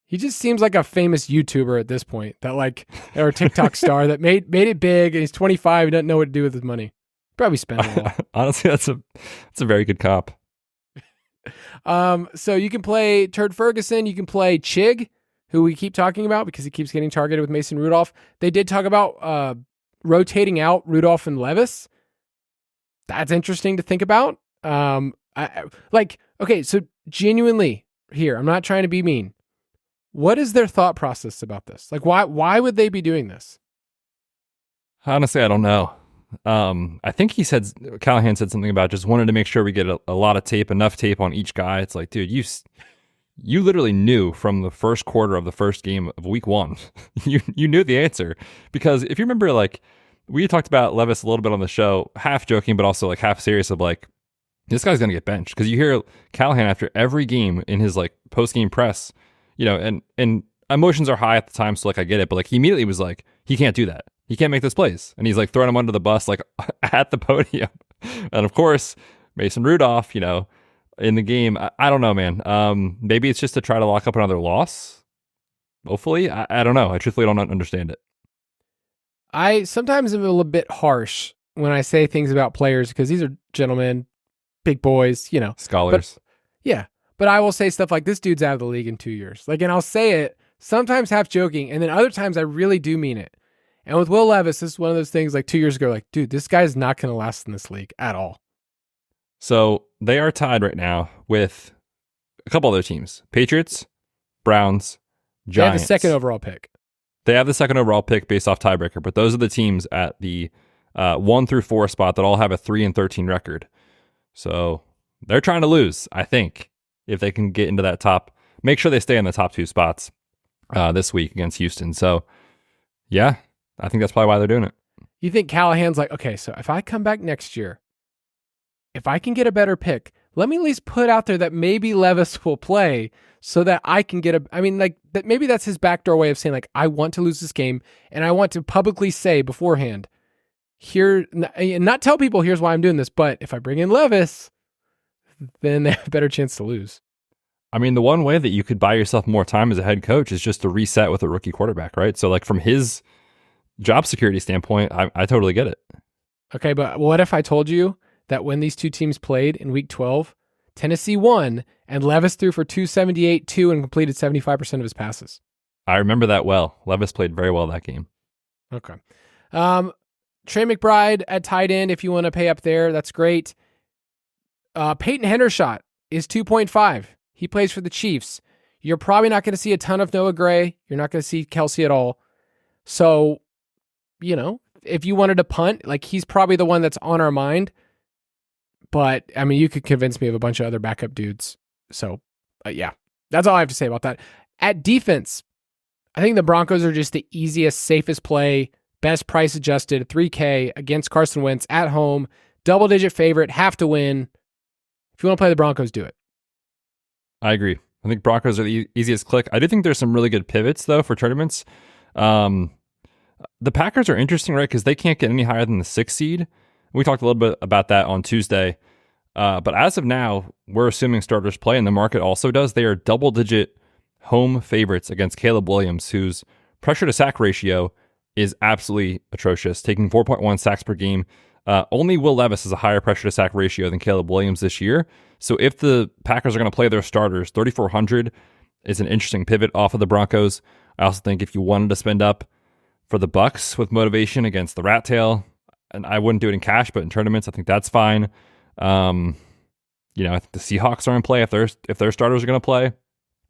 He just seems like a famous YouTuber at this point, or a TikTok star that made it big, and he's 25 and doesn't know what to do with his money. Probably spend it all. Honestly, that's a very good cop. So you can play Turd Ferguson. You can play Chig, who we keep talking about because he keeps getting targeted with Mason Rudolph. They did talk about rotating out Rudolph and Levis. That's interesting to think about. So genuinely here, I'm not trying to be mean. What is their thought process about this? Like, why would they be doing this? Honestly, I don't know. I think Callahan said something about just wanted to make sure we get a lot of tape, enough tape on each guy. It's like, dude, you literally knew from the first quarter of the first game of week 1, you knew the answer. Because if you remember, like, we talked about Levis a little bit on the show, half joking, but also like half serious of like, this guy's going to get benched. Because you hear Callahan after every game in his like post-game press, and emotions are high at the time, so like I get it, but like he immediately was like, he can't do that. He can't make those plays. And he's like throwing him under the bus like at the podium. And of course, Mason Rudolph, in the game, I don't know, man. Maybe it's just to try to lock up another loss. Hopefully. I don't know. I truthfully don't understand it. I sometimes am a little bit harsh when I say things about players because these are gentlemen, big boys, Scholars. But I will say stuff like, this dude's out of the league in 2 years. Like, and I'll say it sometimes half joking, and then other times I really do mean it. And with Will Levis, this is one of those things like 2 years ago, like, dude, this guy's not going to last in this league at all. So they are tied right now with a couple other teams. Patriots, Browns, Giants. They have the second overall pick. They have the second overall pick based off tiebreaker, but those are the teams at the 1 through 4 spot that all have a 3-13 record. So they're trying to lose, I think, if they can get into that top, make sure they stay in the top 2 spots this week against Houston. So yeah, I think that's probably why they're doing it. You think Callahan's like, okay, so if I come back next year, if I can get a better pick, let me at least put out there that maybe Levis will play so that I can get that maybe that's his backdoor way of saying like, I want to lose this game and I want to publicly say beforehand here, and not tell people here's why I'm doing this, but if I bring in Levis, then they have a better chance to lose. I mean, the one way that you could buy yourself more time as a head coach is just to reset with a rookie quarterback, right? So like from his job security standpoint, I totally get it. Okay, but what if I told you that when these two teams played in week 12, Tennessee won and Levis threw for 278, 2 and completed 75% of his passes? I remember that well. Levis played very well that game. Okay. Trey McBride at tight end, if you want to pay up there, that's great. Peyton Hendershot is 2.5. He plays for the Chiefs. You're probably not going to see a ton of Noah Gray. You're not going to see Kelsey at all. So, if you wanted to punt, like he's probably the one that's on our mind. But, I mean, you could convince me of a bunch of other backup dudes. So, yeah, that's all I have to say about that. At defense, I think the Broncos are just the easiest, safest play, best price adjusted, 3K against Carson Wentz at home, double-digit favorite, have to win. If you want to play the Broncos, do it. I agree. I think Broncos are the easiest click. I do think there's some really good pivots, though, for tournaments. The Packers are interesting, right? Because they can't get any higher than the 6th seed. We talked a little bit about that on Tuesday. But as of now, we're assuming starters play, and the market also does. They are double-digit home favorites against Caleb Williams, whose pressure-to-sack ratio is absolutely atrocious, taking 4.1 sacks per game. Only Will Levis has a higher pressure-to-sack ratio than Caleb Williams this year. So if the Packers are going to play their starters, 3,400 is an interesting pivot off of the Broncos. I also think if you wanted to spend up for the Bucs with motivation against the Rat Tail, and I wouldn't do it in cash, but in tournaments, I think that's fine. I think the Seahawks are in play if their starters are going to play.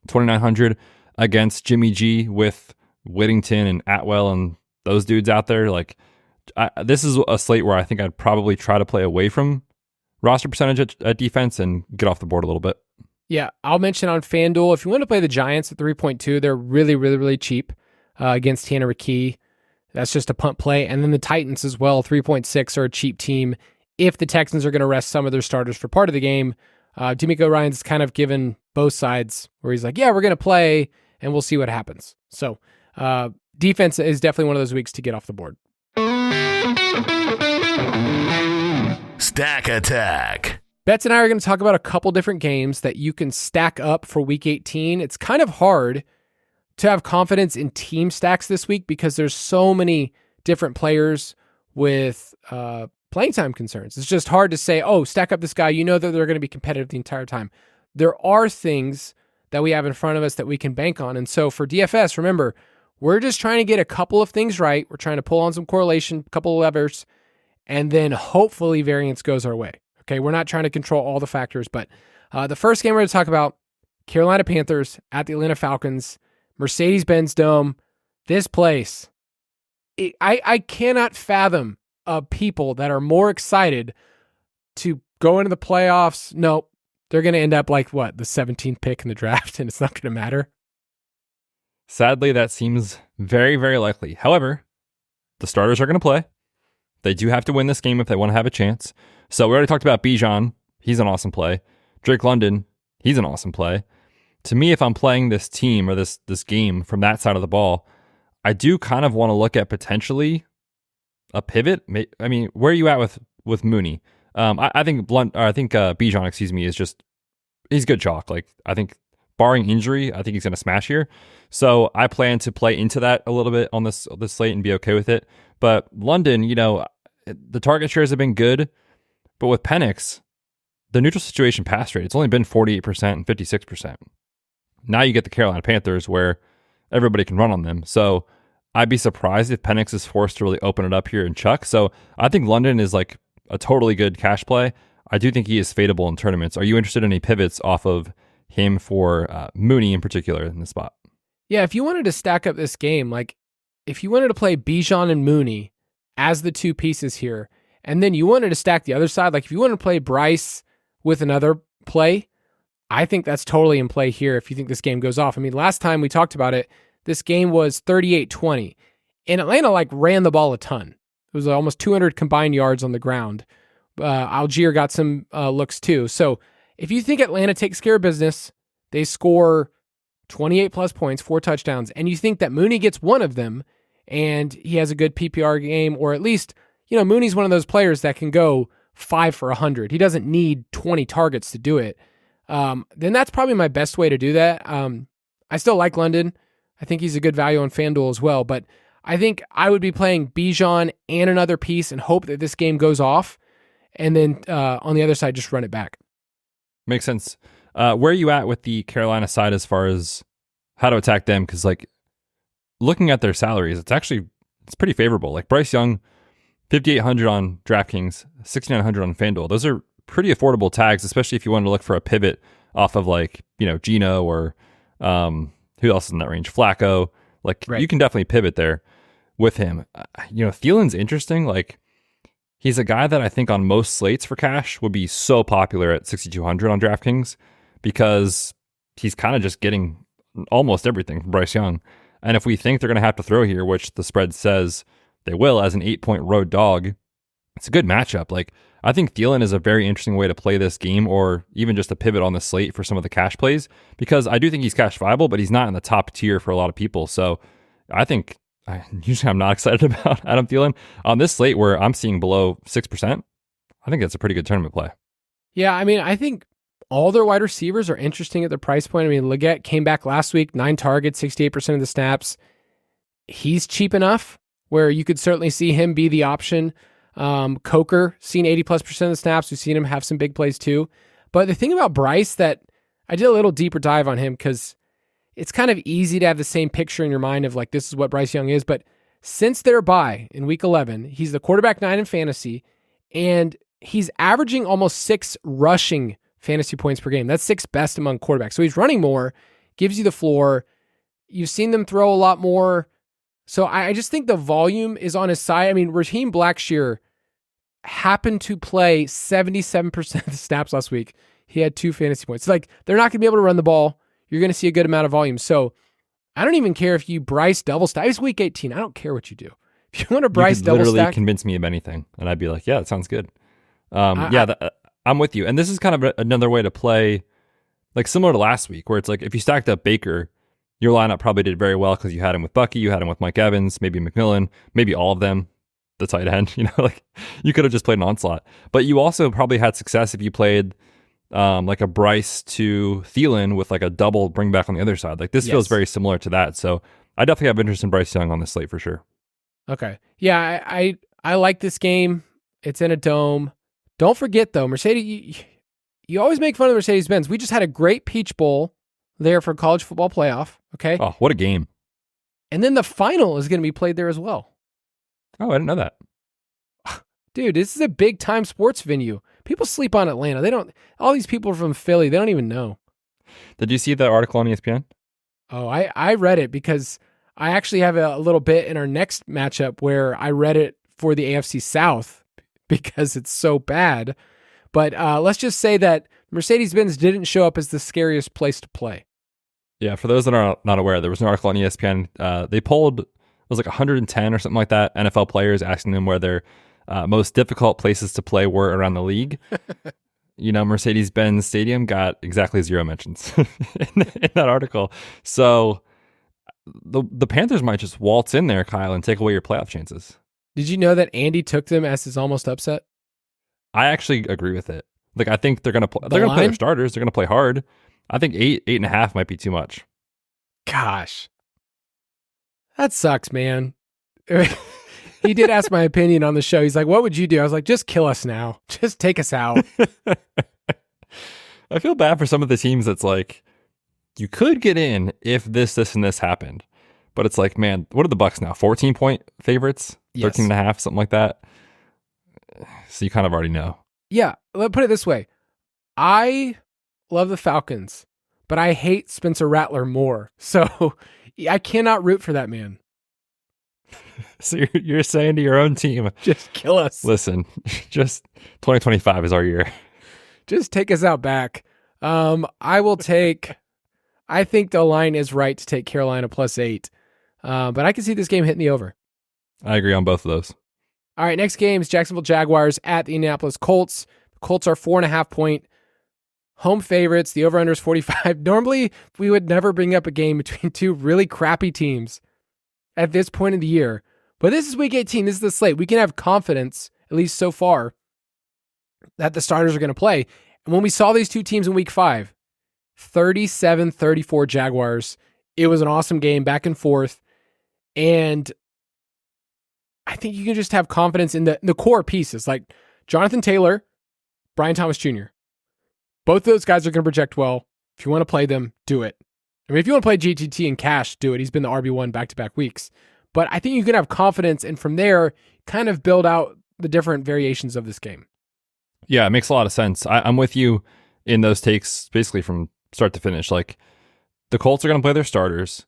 2,900 against Jimmy G with Whittington and Atwell and those dudes out there. Like, this is a slate where I think I'd probably try to play away from roster percentage at defense and get off the board a little bit. Yeah, I'll mention on FanDuel, if you want to play the Giants at 3.2, they're really, really, really cheap against Tanner McKee. That's just a punt play. And then the Titans as well, 3.6 are a cheap team if the Texans are going to rest some of their starters for part of the game. D'Amico Ryan's kind of given both sides where he's like, yeah, we're going to play, and we'll see what happens. So defense is definitely one of those weeks to get off the board. Stack Attack. Betz and I are going to talk about a couple different games that you can stack up for Week 18. It's kind of hard to have confidence in team stacks this week because there's so many different players with playing time concerns. It's just hard to say, oh, stack up this guy. You know that they're going to be competitive the entire time. There are things that we have in front of us that we can bank on. And so for DFS, remember, we're just trying to get a couple of things right. We're trying to pull on some correlation, a couple of levers, and then hopefully variance goes our way. Okay, we're not trying to control all the factors, but the first game we're going to talk about, Carolina Panthers at the Atlanta Falcons, Mercedes-Benz Dome. This place, I cannot fathom people that are more excited to go into the playoffs. Nope, they're going to end up like, what, the 17th pick in the draft, and it's not going to matter? Sadly, that seems very, very likely. However, the starters are going to play. They do have to win this game if they want to have a chance. So we already talked about Bijan. He's an awesome play. Drake London, he's an awesome play. To me, if I'm playing this team or this game from that side of the ball, I do kind of want to look at potentially a pivot. I mean, where are you at with Mooney? I think Bijan, is just, he's good chalk. Like, I think barring injury, I think he's going to smash here. So I plan to play into that a little bit on this slate and be okay with it. But London, the target shares have been good. But with Penix, the neutral situation pass rate, it's only been 48% and 56%. Now you get the Carolina Panthers where everybody can run on them. So I'd be surprised if Penix is forced to really open it up here and chuck. So I think London is like a totally good cash play. I do think he is fadeable in tournaments. Are you interested in any pivots off of him for Mooney in particular in the spot? Yeah, if you wanted to stack up this game, like if you wanted to play Bijan and Mooney as the two pieces here, and then you wanted to stack the other side, like if you want to play Bryce with another play, I think that's totally in play here if you think this game goes off. I mean, last time we talked about it, this game was 38-20, and Atlanta ran the ball a ton. It was almost 200 combined yards on the ground. Algier got some looks too. So if you think Atlanta takes care of business, they score 28 plus points, 4 touchdowns, and you think that Mooney gets one of them and he has a good PPR game, or at least, Mooney's one of those players that can go 5 for 100. He doesn't need 20 targets to do it. Then that's probably my best way to do that. I still like London. I think he's a good value on FanDuel as well, but I think I would be playing Bijan and another piece and hope that this game goes off, and then on the other side, just run it back. Makes sense. Where are you at with the Carolina side as far as how to attack them? Because looking at their salaries, it's pretty favorable. Like Bryce Young, 5,800 on DraftKings, 6,900 on FanDuel. Those are pretty affordable tags, especially if you wanted to look for a pivot off of Geno or who else is in that range? Flacco. Right. You can definitely pivot there with him. Thielen's interesting. He's a guy that I think on most slates for cash would be so popular at 6,200 on DraftKings because he's kind of just getting almost everything from Bryce Young. And if we think they're going to have to throw here, which the spread says they will as an 8-point road dog, it's a good matchup. I think Thielen is a very interesting way to play this game, or even just a pivot on the slate for some of the cash plays, because I do think he's cash viable, but he's not in the top tier for a lot of people. So I think usually I'm not excited about Adam Thielen on this slate where I'm seeing below 6%. I think that's a pretty good tournament play. Yeah, I mean, I think all their wide receivers are interesting at their price point. I mean, Leggett came back last week, 9 targets, 68% of the snaps. He's cheap enough where you could certainly see him be the option. Coker, seen 80+% of the snaps. We've seen him have some big plays too. But the thing about Bryce that I did a little deeper dive on him because it's kind of easy to have the same picture in your mind of this is what Bryce Young is. But since their bye in week 11, he's the quarterback 9 in fantasy, and he's averaging almost 6 rushing fantasy points per game. That's 6th best among quarterbacks. So he's running more, gives you the floor. You've seen them throw a lot more. So I just think the volume is on his side. I mean, Raheem Blackshear happened to play 77% of the snaps last week. He had 2 fantasy points. Like, they're not going to be able to run the ball. You're going to see a good amount of volume. So I don't even care if you Bryce double stack. It's week 18. I don't care what you do. If you want to Bryce double stack, literally convince me of anything, and I'd be like, yeah, that sounds good. I'm with you. And this is kind of another way to play, like similar to last week, where it's like if you stacked up Baker, your lineup probably did very well because you had him with Bucky, you had him with Mike Evans, maybe McMillan, maybe all of them, the tight end. Like you could have just played an Onslaught. But you also probably had success if you played like a Bryce to Thielen with like a double bring back on the other side. Like this feels very similar to that. So I definitely have interest in Bryce Young on this slate for sure. Okay. Yeah, I like this game. It's in a dome. Don't forget though, Mercedes, you always make fun of Mercedes-Benz. We just had a great Peach Bowl there for college football playoff. Okay. Oh, what a game. And then the final is going to be played there as well. Oh, I didn't know that. Dude, this is a big time sports venue. People sleep on Atlanta. All these people are from Philly. They don't even know. Did you see the article on ESPN? Oh, I read it because I actually have a little bit in our next matchup where I read it for the AFC South because it's so bad. But let's just say that Mercedes-Benz didn't show up as the scariest place to play. Yeah, for those that are not aware, there was an article on ESPN. They polled, it was like 110 or something like that, NFL players, asking them where their most difficult places to play were around the league. Mercedes-Benz Stadium got exactly 0 mentions in that article. So the Panthers might just waltz in there, Kyle, and take away your playoff chances. Did you know that Andy took them as his almost upset? I actually agree with it. Like, I think they're going to play their starters. They're going to play hard. I think 8.5 might be too much. Gosh, that sucks, man. He did ask my opinion on the show. He's like, what would you do? I was like, just kill us now. Just take us out. I feel bad for some of the teams that's like, you could get in if this, and this happened. But it's like, man, what are the Bucks now? 14-point favorites? 13.5, something like that. So you kind of already know. Yeah, let's put it this way. I love the Falcons, but I hate Spencer Rattler more. So I cannot root for that man. So you're saying to your own team, just kill us. Listen, just 2025 is our year. Just take us out back. I think the line is right to take Carolina +8. But I can see this game hitting the over. I agree on both of those. All right, next game is Jacksonville Jaguars at the Indianapolis Colts. The Colts are 4.5-point home favorites. The over-under is 45. Normally, we would never bring up a game between two really crappy teams at this point of the year. But this is week 18. This is the slate. We can have confidence, at least so far, that the starters are going to play. And when we saw these two teams in week 5, 37-34 Jaguars, it was an awesome game, back and forth. And I think you can just have confidence in the core pieces, like Jonathan Taylor, Brian Thomas Jr. Both of those guys are going to project well. If you want to play them, do it. I mean, if you want to play GTT and Cash, do it. He's been the RB1 back-to-back weeks. But I think you can have confidence, and from there, kind of build out the different variations of this game. Yeah, it makes a lot of sense. I'm with you in those takes, basically from start to finish. Like, the Colts are going to play their starters.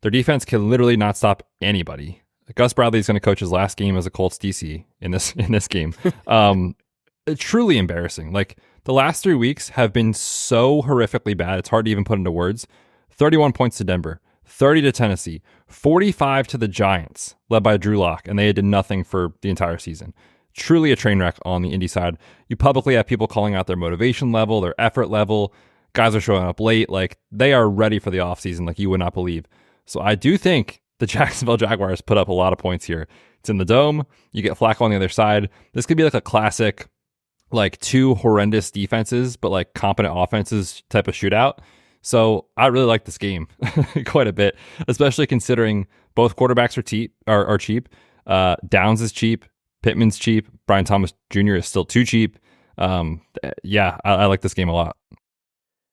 Their defense can literally not stop anybody. Gus Bradley is going to coach his last game as a Colts DC in this game. Truly embarrassing. Like, the last 3 weeks have been so horrifically bad, it's hard to even put into words. 31 points to Denver, 30 to Tennessee, 45 to the Giants, led by Drew Lock, and they did nothing for the entire season. Truly a train wreck on the Indy side. You publicly have people calling out their motivation level, their effort level. Guys are showing up late. Like, they are ready for the offseason like you would not believe. So I do think the Jacksonville Jaguars put up a lot of points here. It's in the dome. You get Flacco on the other side. This could be like a classic, like, two horrendous defenses, but like competent offenses type of shootout. So I really like this game quite a bit, especially considering both quarterbacks are cheap. Downs is cheap. Pittman's cheap. Brian Thomas Jr. is still too cheap. Yeah, I like this game a lot.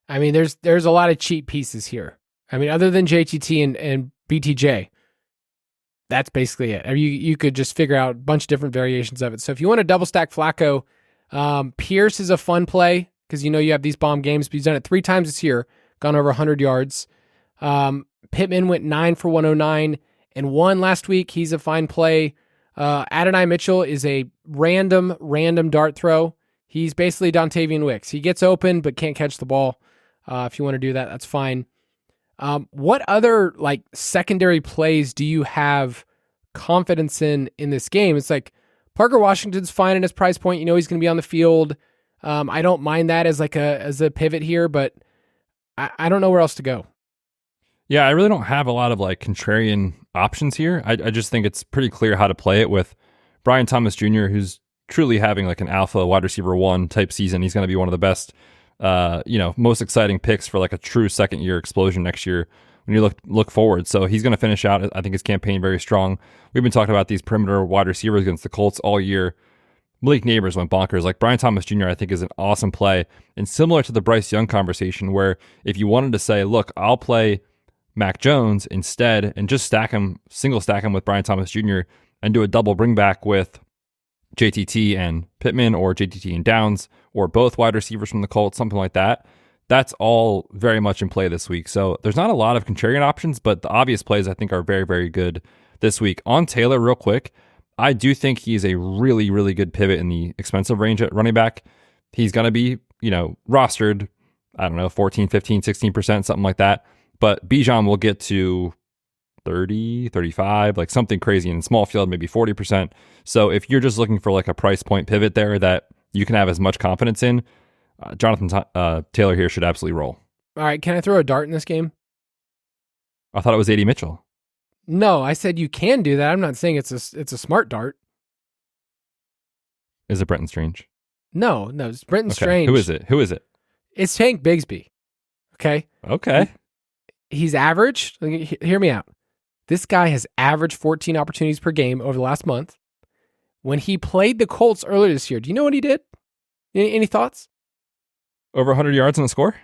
I mean, there's a lot of cheap pieces here. I mean, other than JTT and BTJ, that's basically it. I mean, you could just figure out a bunch of different variations of it. So if you want to double stack Flacco, Pierce is a fun play because you have these bomb games, but he's done it 3 times this year, gone over 100 yards. Pittman went 9 for 109, and won last week. He's a fine play. Adonai Mitchell is a random dart throw. He's basically Dontavian Wicks. He gets open but can't catch the ball. If you want to do that, that's fine. What other like secondary plays do you have confidence in this game? It's like Parker Washington's fine in his price point. You know he's going to be on the field. I don't mind that as a pivot here, but I don't know where else to go. Yeah, I really don't have a lot of like contrarian options here. I just think it's pretty clear how to play it with Brian Thomas Jr., who's truly having like an alpha wide receiver 1 type season. He's going to be one of the best, most exciting picks for like a true second year explosion next year when you look forward. So he's going to finish out, I think, his campaign very strong. We've been talking about these perimeter wide receivers against the Colts all year. Malik Neighbors went bonkers. Like Brian Thomas Jr., I think, is an awesome play. And similar to the Bryce Young conversation, where if you wanted to say, look, I'll play Mac Jones instead and just single stack him with Brian Thomas Jr. and do a double bring back with JTT and Pittman or JTT and Downs or both wide receivers from the Colts, something like that. That's all very much in play this week. So there's not a lot of contrarian options, but the obvious plays I think are very, very good this week. On Taylor, real quick, I do think he's a really, really good pivot in the expensive range at running back. He's going to be, rostered, 14, 15, 16%, something like that. But Bijan will get to 30, 35, like something crazy in small field, maybe 40%. So if you're just looking for like a price point pivot there that you can have as much confidence in, Jonathan Taylor here should absolutely roll. All right, can I throw a dart in this game? I thought it was AD Mitchell. No, I said you can do that. I'm not saying it's a smart dart. Is it Brenton Strange? No, it's Brenton Okay. Strange. Who is it? It's Tank Bigsby. Okay. He's average. Hear me out. This guy has averaged 14 opportunities per game over the last month. When he played the Colts earlier this year, do you know what he did? Any thoughts? Over 100 yards on the score?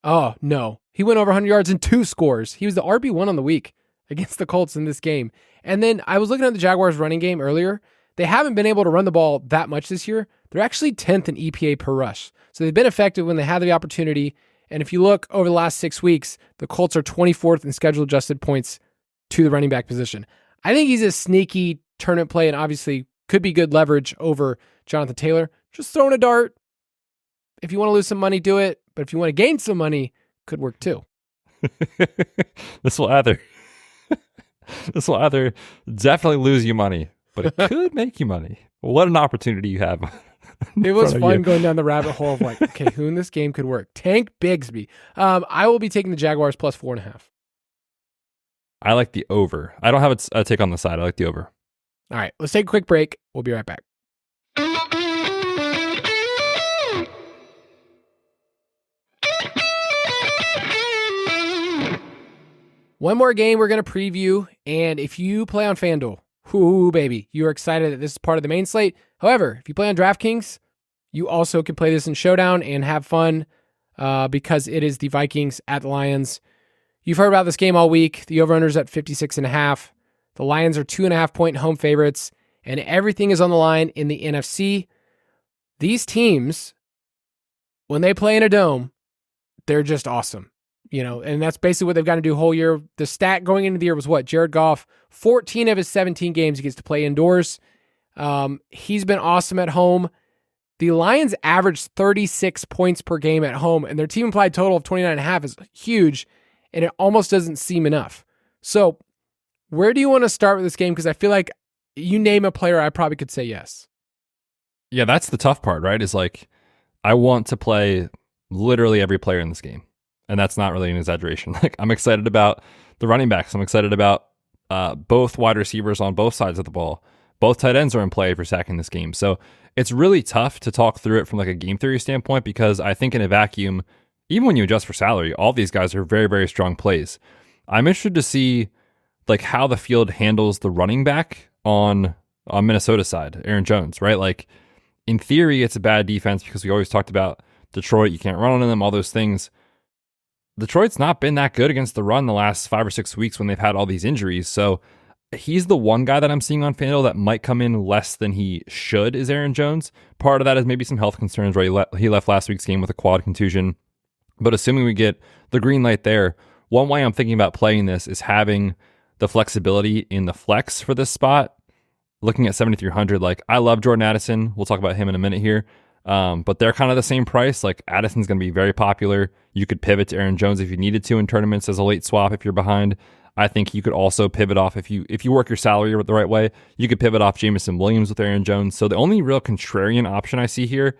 Oh, no. He went over 100 yards and 2 scores. He was the RB1 on the week against the Colts in this game. And then I was looking at the Jaguars running game earlier. They haven't been able to run the ball that much this year. They're actually 10th in EPA per rush. So they've been effective when they had the opportunity. And if you look over the last 6 weeks, the Colts are 24th in schedule adjusted points to the running back position. I think he's a sneaky tournament play and obviously could be good leverage over Jonathan Taylor. Just throwing a dart. If you want to lose some money, do it. But if you want to gain some money, could work too. This will either definitely lose you money, but it could make you money. What an opportunity you have. It was fun going down the rabbit hole of like, okay, who in this game could work? Tank Bigsby. I will be taking the Jaguars plus 4.5. I like the over. I don't have a take on the side. I like the over. All right, let's take a quick break. We'll be right back. One more game we're going to preview, and if you play on FanDuel, whoo, baby, you are excited that this is part of the main slate. However, if you play on DraftKings, you also can play this in Showdown and have fun because it is the Vikings at the Lions. You've heard about this game all week. The over-under is at 56.5. The Lions are 2.5-point home favorites, and everything is on the line in the NFC. These teams, when they play in a dome, they're just awesome. And that's basically what they've got to do whole year. The stat going into the year was what? Jared Goff, 14 of his 17 games he gets to play indoors. He's been awesome at home. The Lions averaged 36 points per game at home, and their team implied total of 29.5 is huge, and it almost doesn't seem enough. So where do you want to start with this game? Because I feel like you name a player, I probably could say yes. Yeah, that's the tough part, right? Is like, I want to play literally every player in this game. And that's not really an exaggeration. Like, I'm excited about the running backs. I'm excited about both wide receivers on both sides of the ball. Both tight ends are in play for sacking this game. So it's really tough to talk through it from like a game theory standpoint, because I think in a vacuum, even when you adjust for salary, all these guys are very, very strong plays. I'm interested to see like how the field handles the running back on Minnesota side, Aaron Jones, right? Like, in theory, it's a bad defense because we always talked about Detroit. You can't run on them, all those things. Detroit's not been that good against the run the last 5 or 6 weeks when they've had all these injuries. So he's the one guy that I'm seeing on FanDuel that might come in less than he should, is Aaron Jones. Part of that is maybe some health concerns, right? He left last week's game with a quad contusion. But assuming we get the green light there, one way I'm thinking about playing this is having the flexibility in the flex for this spot. Looking at 7,300, like I love Jordan Addison. We'll talk about him in a minute here. But they're kind of the same price. Like Addison's going to be very popular. You could pivot to Aaron Jones if you needed to in tournaments as a late swap if you're behind. I think you could also pivot off if you work your salary the right way. You could pivot off Jameson Williams with Aaron Jones. So the only real contrarian option I see here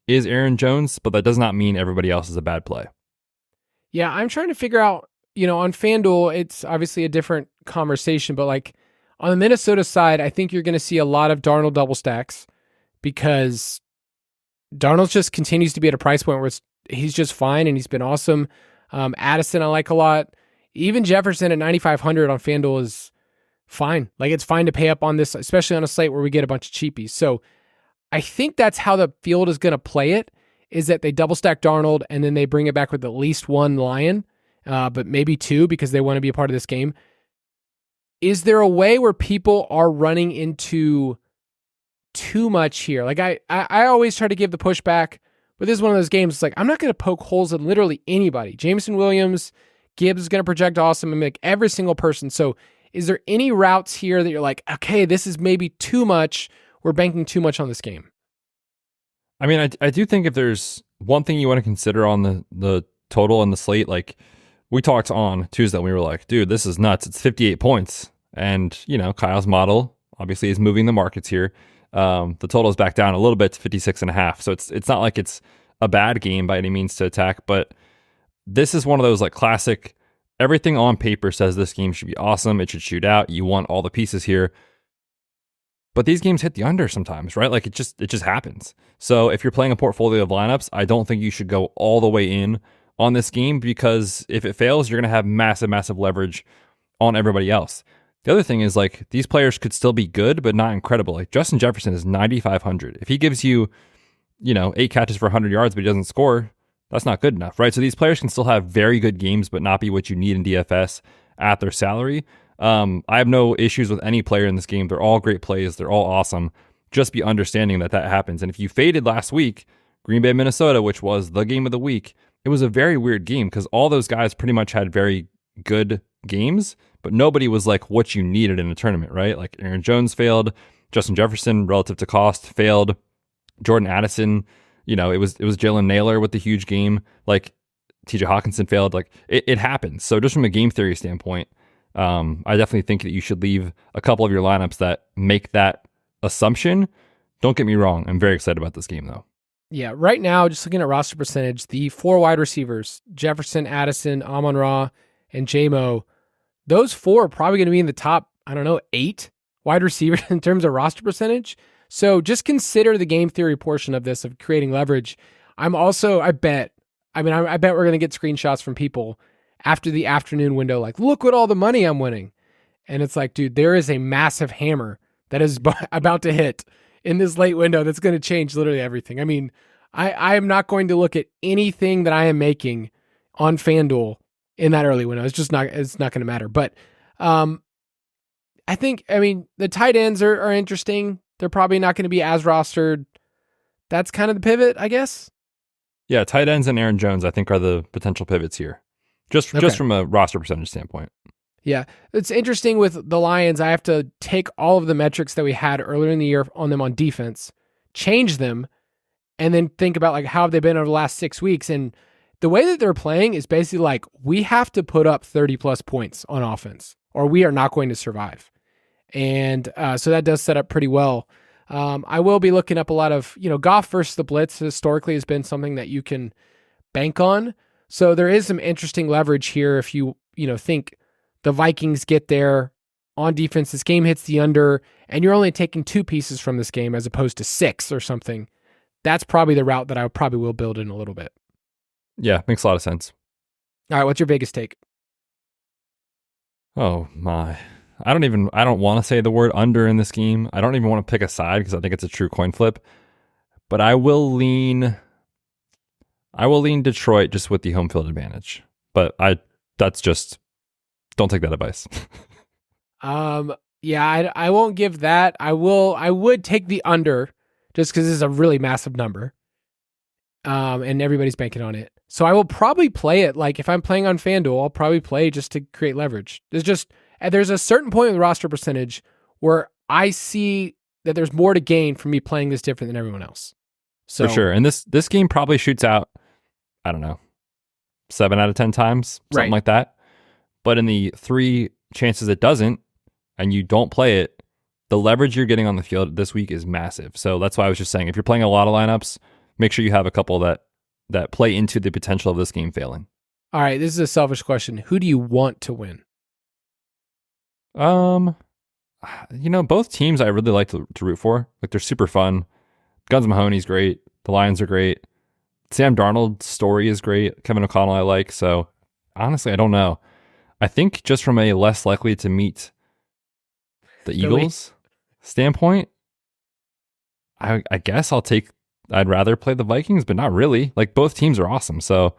is Aaron Jones, but that does not mean everybody else is a bad play. Yeah, I'm trying to figure out, on FanDuel, it's obviously a different conversation, but like on the Minnesota side, I think you're going to see a lot of Darnold double stacks because Darnold just continues to be at a price point where he's just fine and he's been awesome. Addison, I like a lot. Even Jefferson at 9,500 on FanDuel is fine. Like it's fine to pay up on this, especially on a slate where we get a bunch of cheapies. So I think that's how the field is going to play it, is that they double stack Darnold and then they bring it back with at least one Lion, but maybe two because they want to be a part of this game. Is there a way where people are running into too much here? Like I always try to give the pushback, but this is one of those games. It's like, I'm not going to poke holes in literally anybody. Jameson Williams, Gibbs is going to project awesome and make every single person. So is there any routes here that you're like, okay, this is maybe too much. We're banking too much on this game. I mean, I do think if there's one thing you want to consider on the total and the slate, like we talked on Tuesday, we were like, dude, this is nuts. It's 58 points. And, Kyle's model obviously is moving the markets here. The total is back down a little bit to 56.5. So it's not like it's a bad game by any means to attack, but this is one of those like classic, everything on paper says this game should be awesome. It should shoot out. You want all the pieces here. But these games hit the under sometimes, right? Like it just happens. So if you're playing a portfolio of lineups, I don't think you should go all the way in on this game because if it fails, you're going to have massive, massive leverage on everybody else. The other thing is like these players could still be good, but not incredible. Like Justin Jefferson is 9,500. If he gives you, 8 catches for 100 yards, but he doesn't score, that's not good enough, right? So these players can still have very good games, but not be what you need in DFS at their salary. I have no issues with any player in this game. They're all great plays. They're all awesome. Just be understanding that happens. And if you faded last week, Green Bay, Minnesota, which was the game of the week, it was a very weird game because all those guys pretty much had very good games, but nobody was like what you needed in a tournament, right? Like Aaron Jones failed. Justin Jefferson, relative to cost, failed. Jordan Addison, it was Jalen Naylor with the huge game. Like TJ Hawkinson failed. Like it happens. So just from a game theory standpoint, I definitely think that you should leave a couple of your lineups that make that assumption. Don't get me wrong. I'm very excited about this game though. Yeah, right now, just looking at roster percentage, the 4 wide receivers, Jefferson, Addison, Amon-Ra, and J-Mo, those 4 are probably going to be in the top, 8 wide receivers in terms of roster percentage. So just consider the game theory portion of this, of creating leverage. I bet we're going to get screenshots from people after the afternoon window, like, look what all the money I'm winning. And it's like, dude, there is a massive hammer that is about to hit in this late window that's going to change literally everything. I mean, I am not going to look at anything that I am making on FanDuel in that early window. It's not going to matter. But the tight ends are interesting. They're probably not going to be as rostered. That's kind of the pivot, I guess. Yeah, tight ends and Aaron Jones, I think, are the potential pivots here. Just from a roster percentage standpoint. Yeah, it's interesting with the Lions. I have to take all of the metrics that we had earlier in the year on them on defense, change them, and then think about like how have they been over the last 6 weeks. And the way that they're playing is basically like we have to put up 30 plus points on offense or we are not going to survive. And so that does set up pretty well. I will be looking up a lot of, Goff versus the blitz historically has been something that you can bank on. So there is some interesting leverage here if you think the Vikings get there on defense, this game hits the under, and you're only taking 2 pieces from this game as opposed to 6 or something. That's probably the route that I probably will build in a little bit. Yeah, makes a lot of sense. All right, what's your biggest take? Oh my. I don't want to say the word under in this game. I don't even want to pick a side because I think it's a true coin flip. But I will lean Detroit just with the home field advantage. But don't take that advice. Yeah, I won't give that. I would take the under just because this is a really massive number. And everybody's banking on it. So I will probably play it. Like if I'm playing on FanDuel, I'll probably play just to create leverage. There's just And there's a certain point with roster percentage where I see that there's more to gain from me playing this different than everyone else. So, for sure. And this game probably shoots out, I don't know, 7 out of 10 times, something like that. But in the 3 chances it doesn't, and you don't play it, the leverage you're getting on the field this week is massive. So that's why I was just saying, if you're playing a lot of lineups, make sure you have a couple that play into the potential of this game failing. All right, this is a selfish question. Who do you want to win? Both teams I really like to root for. Like, they're super fun. Guns Mahoney's great. The Lions are great. Sam Darnold's story is great. Kevin O'Connell I like. So honestly, I don't know. I think just from a less likely to meet the Eagles standpoint, I guess I'd rather play the Vikings, but not really. Like, both teams are awesome. So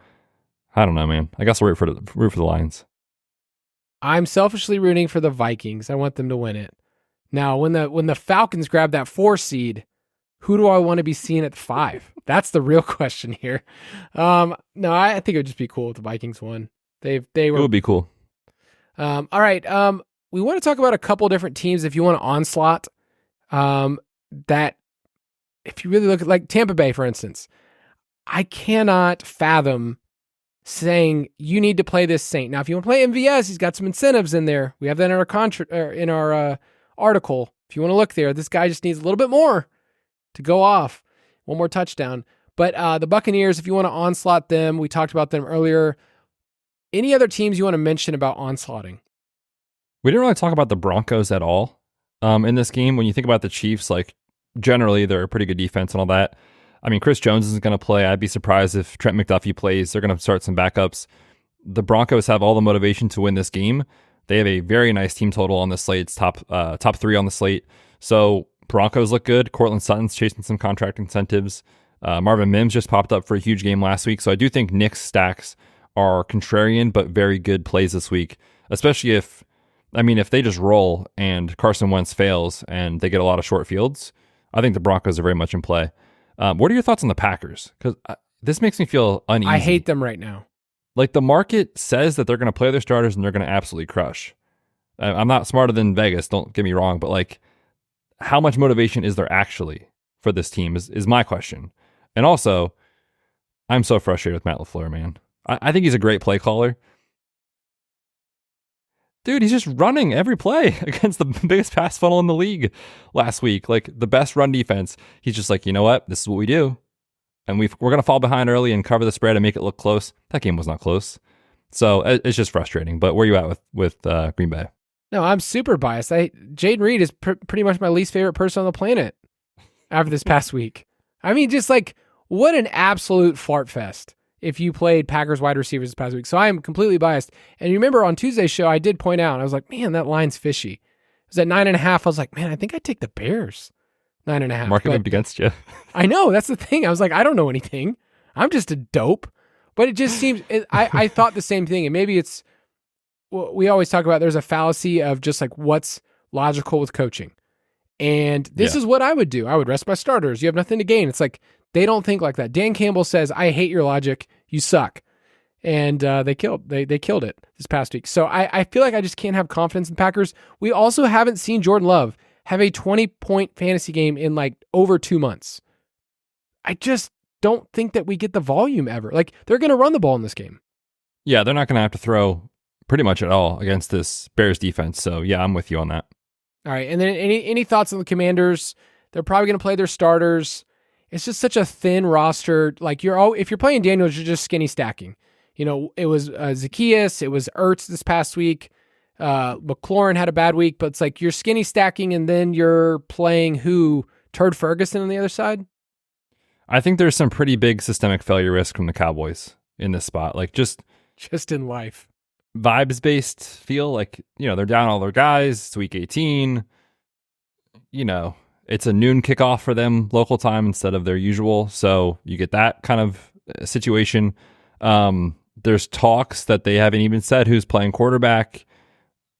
I don't know, man. I guess I'll root for the Lions. I'm selfishly rooting for the Vikings. I want them to win it. Now, when the Falcons grab that 4 seed, who do I want to be seeing at 5? That's the real question here. No, I think it would just be cool if the Vikings won. It would be cool. All right. We want to talk about a couple different teams. If you want to onslaught, that if you really look at, like, Tampa Bay, for instance, I cannot fathom saying you need to play this Saint. Now, if you want to play MVS, he's got some incentives in there. We have that in our in our article. If you want to look there, this guy just needs a little bit more to go off. One more touchdown. But the Buccaneers, if you want to onslaught them, we talked about them earlier. Any other teams you want to mention about onslaughting? We didn't really talk about the Broncos at all in this game. When you think about the Chiefs, like, generally they're a pretty good defense and all that. I mean, Chris Jones isn't going to play. I'd be surprised if Trent McDuffie plays. They're going to start some backups. The Broncos have all the motivation to win this game. They have a very nice team total on the slate. It's top 3 on the slate. So Broncos look good. Cortland Sutton's chasing some contract incentives. Marvin Mims just popped up for a huge game last week. So I do think Nick's stacks are contrarian, but very good plays this week, especially if they just roll and Carson Wentz fails and they get a lot of short fields. I think the Broncos are very much in play. What are your thoughts on the Packers? Because this makes me feel uneasy. I hate them right now. Like, the market says that they're going to play their starters and they're going to absolutely crush. I'm not smarter than Vegas, don't get me wrong, but, like, how much motivation is there actually for this team is my question. And also, I'm so frustrated with Matt LaFleur, man. I think he's a great play caller. Dude, he's just running every play against the biggest pass funnel in the league last week. Like, the best run defense. He's just like, you know what? This is what we do. And we're going to fall behind early and cover the spread and make it look close. That game was not close. So it's just frustrating. But where are you at with Green Bay? No, I'm super biased. Jaden Reed is pretty much my least favorite person on the planet after this past week. I mean, just like, what an absolute fart fest if you played Packers wide receivers this past week. So I am completely biased. And you remember on Tuesday's show, I did point out, I was like, man, that line's fishy. It was at 9.5. I was like, man, I think I'd take the Bears. 9.5. Marking up against you. I know, that's the thing. I was like, I don't know anything. I'm just a dope. But it just seems, I thought the same thing. And maybe it's, we always talk about, there's a fallacy of just like what's logical with coaching. And this is what I would do. I would rest my starters. You have nothing to gain. It's like, they don't think like that. Dan Campbell says, I hate your logic. You suck. And they killed it this past week. So I feel like I just can't have confidence in Packers. We also haven't seen Jordan Love have a 20-point fantasy game in like over 2 months. I just don't think that we get the volume ever. Like, they're going to run the ball in this game. Yeah, they're not going to have to throw pretty much at all against this Bears defense. So yeah, I'm with you on that. All right. And then any thoughts on the Commanders? They're probably going to play their starters. It's just such a thin roster. Like, if you're playing Daniels, you're just skinny stacking. You know, it was Zacchaeus, it was Ertz this past week. McLaurin had a bad week, but it's like you're skinny stacking and then you're playing Turd Ferguson on the other side? I think there's some pretty big systemic failure risk from the Cowboys in this spot. Like, just in life. Vibes-based feel like, they're down all their guys. It's week 18. It's a noon kickoff for them local time instead of their usual. So you get that kind of situation. There's talks that they haven't even said who's playing quarterback.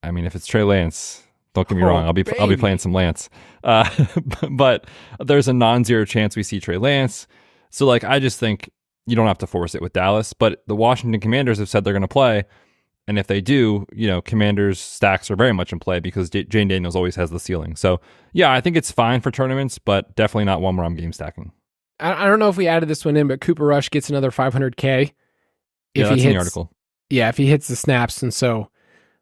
I mean, if it's Trey Lance, don't get me wrong. I'll be playing some Lance. But there's a non-zero chance we see Trey Lance. So like, I just think you don't have to force it with Dallas, but the Washington Commanders have said they're going to play. And if they do, Commanders stacks are very much in play because Jane Daniels always has the ceiling. So, yeah, I think it's fine for tournaments, but definitely not one where I'm game stacking. I don't know if we added this one in, but Cooper Rush gets another 500K. Yeah, that's in the article. Yeah, if he hits the snaps. And so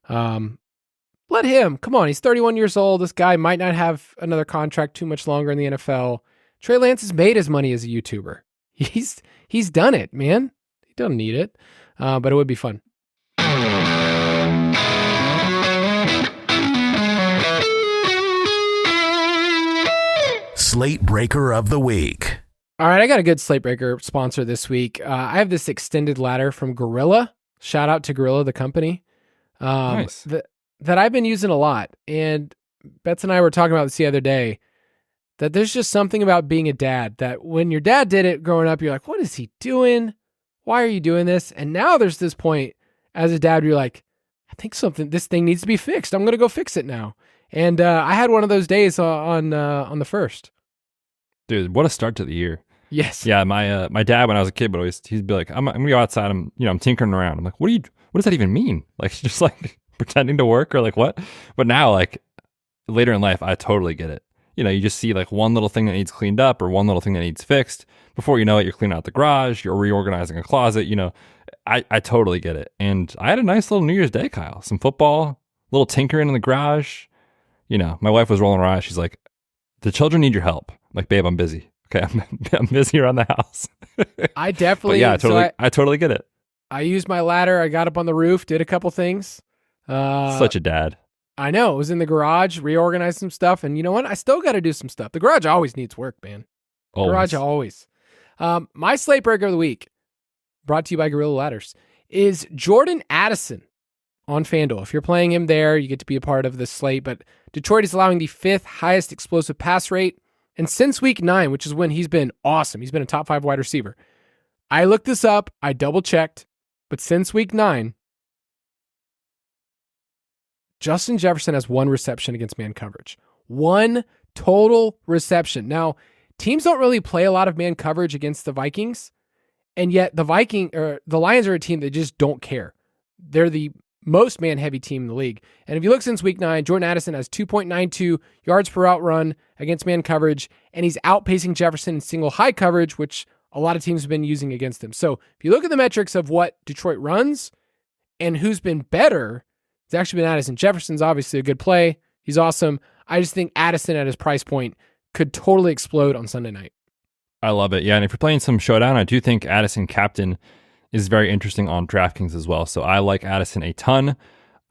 let him. Come on, he's 31 years old. This guy might not have another contract too much longer in the NFL. Trey Lance has made his money as a YouTuber. He's done it, man. He doesn't need it, but it would be fun. Slate Breaker of the Week. All right, I got a good Slate Breaker sponsor this week. I have this extended ladder from Gorilla. Shout out to Gorilla, the company. Nice. That I've been using a lot. And Betz and I were talking about this the other day, that there's just something about being a dad that when your dad did it growing up, you're like, what is he doing? Why are you doing this? And now there's this point as a dad where you're like, I think this thing needs to be fixed. I'm going to go fix it now. And I had one of those days on the first. Dude, what a start to the year. Yes. Yeah, my dad when I was a kid would he'd be like, I'm gonna go outside. I'm tinkering around. I'm like, what does that even mean? Like, just like pretending to work or like what? But now, like later in life, I totally get it. You just see like one little thing that needs cleaned up or one little thing that needs fixed. Before you know it, you're cleaning out the garage, you're reorganizing a closet. I totally get it. And I had a nice little New Year's Day, Kyle. Some football, little tinkering in the garage. My wife was rolling her eyes. She's like, the children need your help. I'm like, babe, I'm busy. Okay, I'm busy around the house. I definitely. But yeah, I totally get it. I used my ladder. I got up on the roof, did a couple things. Such a dad. I know. It was in the garage, reorganized some stuff, and you know what? I still got to do some stuff. The garage always needs work, man. Garage always. My Slate Breaker of the Week, brought to you by Gorilla Ladders, is Jordan Addison on FanDuel. If you're playing him there, you get to be a part of this slate, but Detroit is allowing the 5th highest explosive pass rate. And since week 9, which is when he's been awesome, he's been a top 5 wide receiver. I looked this up. I double checked. But since week 9, Justin Jefferson has 1 reception against man coverage. 1 total reception. Now, teams don't really play a lot of man coverage against the Vikings. And yet the Lions are a team that just don't care. They're the most man-heavy team in the league. And if you look since week 9, Jordan Addison has 2.92 yards per route run against man coverage, and he's outpacing Jefferson in single high coverage, which a lot of teams have been using against him. So if you look at the metrics of what Detroit runs and who's been better, it's actually been Addison. Jefferson's obviously a good play. He's awesome. I just think Addison at his price point could totally explode on Sunday night. I love it. Yeah, and if you're playing some showdown, I do think Addison captain is very interesting on DraftKings as well. So I like Addison a ton.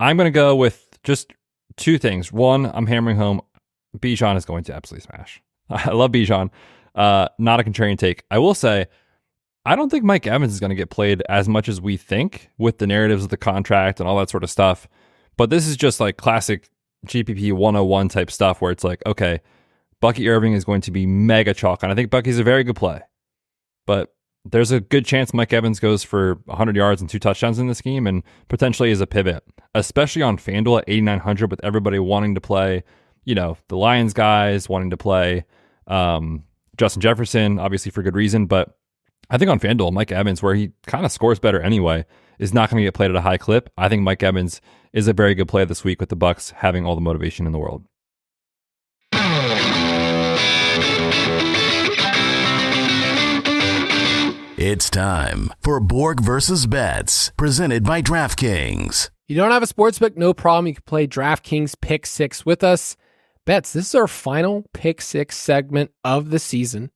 I'm going to go with just 2 things. One, I'm hammering home Bijan is going to absolutely smash. I love Bijan. Not a contrarian take. I will say, I don't think Mike Evans is going to get played as much as we think with the narratives of the contract and all that sort of stuff. But this is just like classic GPP 101 type stuff where it's like, okay, Bucky Irving is going to be mega chalk. And I think Bucky's a very good play. But there's a good chance Mike Evans goes for 100 yards and 2 touchdowns in this game and potentially is a pivot, especially on FanDuel at 8,900 with everybody wanting to play, the Lions guys wanting to play Justin Jefferson, obviously for good reason. But I think on FanDuel, Mike Evans, where he kind of scores better anyway, is not going to get played at a high clip. I think Mike Evans is a very good play this week with the Bucs having all the motivation in the world. It's time for Borg versus Betz, presented by DraftKings. You don't have a sportsbook? No problem. You can play DraftKings Pick 6 with us. Betz, this is our final Pick 6 segment of the season.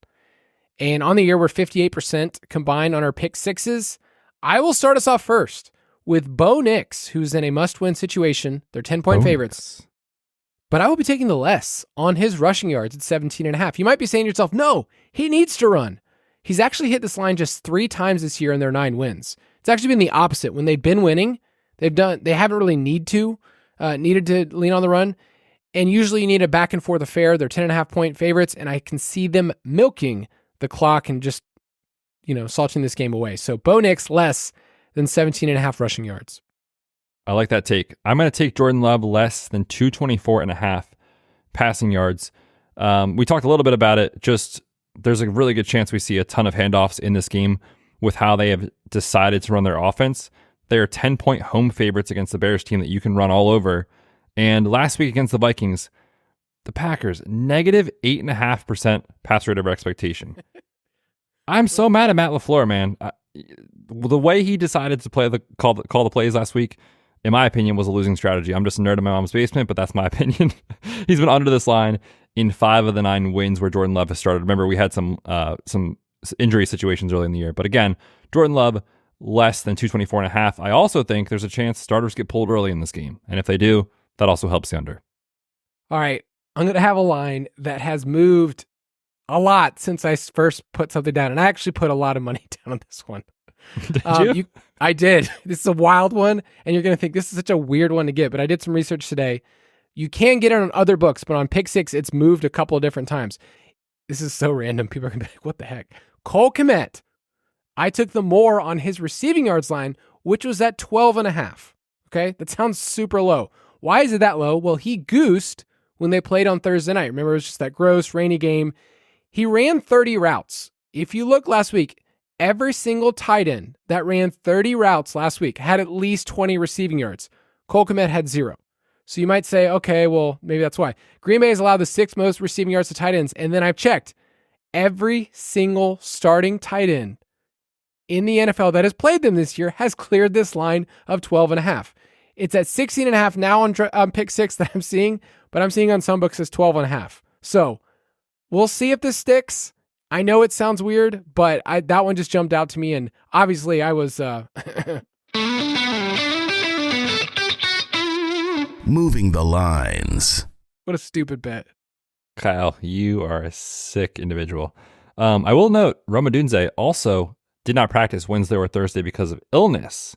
And on the year, we're 58% combined on our Pick 6s. I will start us off first with Bo Nix, who's in a must-win situation. They're 10-point favorites. But I will be taking the less on his rushing yards at 17.5. You might be saying to yourself, no, he needs to run. He's actually hit this line just 3 times this year in their 9 wins. It's actually been the opposite. When they've been winning, they haven't really needed to lean on the run. And usually you need a back and forth affair. They're 10.5-point favorites, and I can see them milking the clock and just, salting this game away. So Bo Nix less than 17.5 rushing yards. I like that take. I'm going to take Jordan Love less than 224.5 passing yards. We talked a little bit about it. Just there's a really good chance we see a ton of handoffs in this game with how they have decided to run their offense. They are 10-point home favorites against the Bears team that you can run all over. And last week against the Vikings, the Packers, negative 8.5% pass rate over expectation. I'm so mad at Matt LaFleur, man. The way he decided to call the plays last week, in my opinion, was a losing strategy. I'm just a nerd in my mom's basement, but that's my opinion. He's been under this line in 5 of the 9 wins where Jordan Love has started. Remember, we had some injury situations early in the year. But again, Jordan Love, less than 224.5. I also think there's a chance starters get pulled early in this game. And if they do, that also helps the under. All right. I'm going to have a line that has moved a lot since I first put something down. And I actually put a lot of money down on this one. Did you? I did. This is a wild one. And you're going to think this is such a weird one to get. But I did some research today. You can get it on other books, but on Pick 6, it's moved a couple of different times. This is so random. People are going to be like, what the heck? Cole Kmet. I took the more on his receiving yards line, which was at 12.5. Okay. That sounds super low. Why is it that low? Well, he goosed when they played on Thursday night. Remember, it was just that gross, rainy game. He ran 30 routes. If you look last week, every single tight end that ran 30 routes last week had at least 20 receiving yards. Cole Kmet had 0. So you might say, okay, well, maybe that's why. Green Bay has allowed the 6th most receiving yards to tight ends. And then I've checked. Every single starting tight end in the NFL that has played them this year has cleared this line of 12.5. It's at 16.5 now on Pick 6 that I'm seeing, but I'm seeing on some books as 12.5. So we'll see if this sticks. I know it sounds weird, but that one just jumped out to me, and obviously I was... Moving the lines. What a stupid bet. Kyle, you are a sick individual. I will note, Rome Odunze also did not practice Wednesday or Thursday because of illness.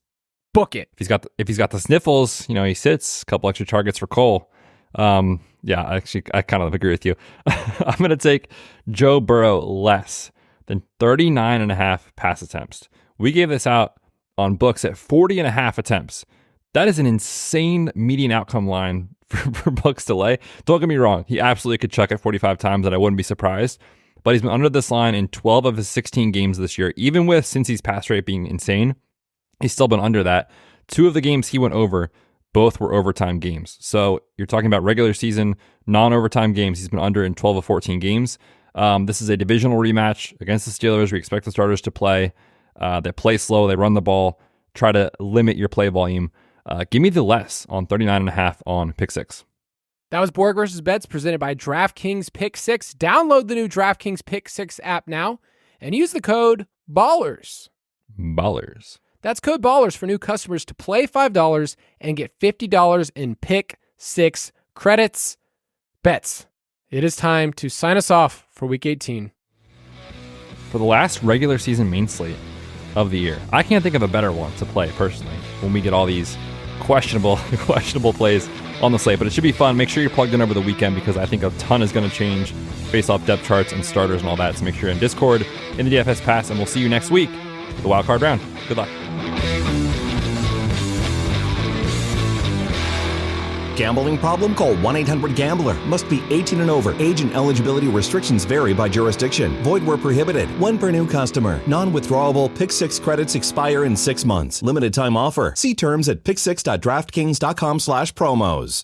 Book it. If he's got the sniffles, he sits. A couple extra targets for Cole. Yeah, actually, I kind of agree with you. I'm going to take Joe Burrow less than 39.5 pass attempts. We gave this out on books at 40.5 attempts. That is an insane median outcome line for books to lay. Don't get me wrong. He absolutely could chuck it 45 times and I wouldn't be surprised. But he's been under this line in 12 of his 16 games this year. Even with Cincy's pass rate being insane, he's still been under that. 2 of the games he went over, both were overtime games. So you're talking about regular season, non-overtime games. He's been under in 12 of 14 games. This is a divisional rematch against the Steelers. We expect the starters to play. They play slow. They run the ball. Try to limit your play volume. Give me the less on 39.5 on Pick 6. That was Borg versus Betz presented by DraftKings Pick 6. Download the new DraftKings Pick 6 app now and use the code BALLERS. Ballers. That's code BALLERS for new customers to play $5 and get $50 in Pick 6 credits. Betz, it is time to sign us off for Week 18. For the last regular season main slate of the year, I can't think of a better one to play personally when we get all these questionable plays on the slate, but it should be fun. Make sure you're plugged in over the weekend because I think a ton is going to change based off depth charts and starters and all that. So make sure you're in Discord, in the DFS Pass, and we'll see you next week for the wild card round. Good luck. Gambling problem? Call 1-800-GAMBLER. Must be 18 and over. Age and eligibility restrictions vary by jurisdiction. Void where prohibited. 1 per new customer. Non-withdrawable Pick 6 credits expire in 6 months. Limited time offer. See terms at pick6.draftkings.com/promos.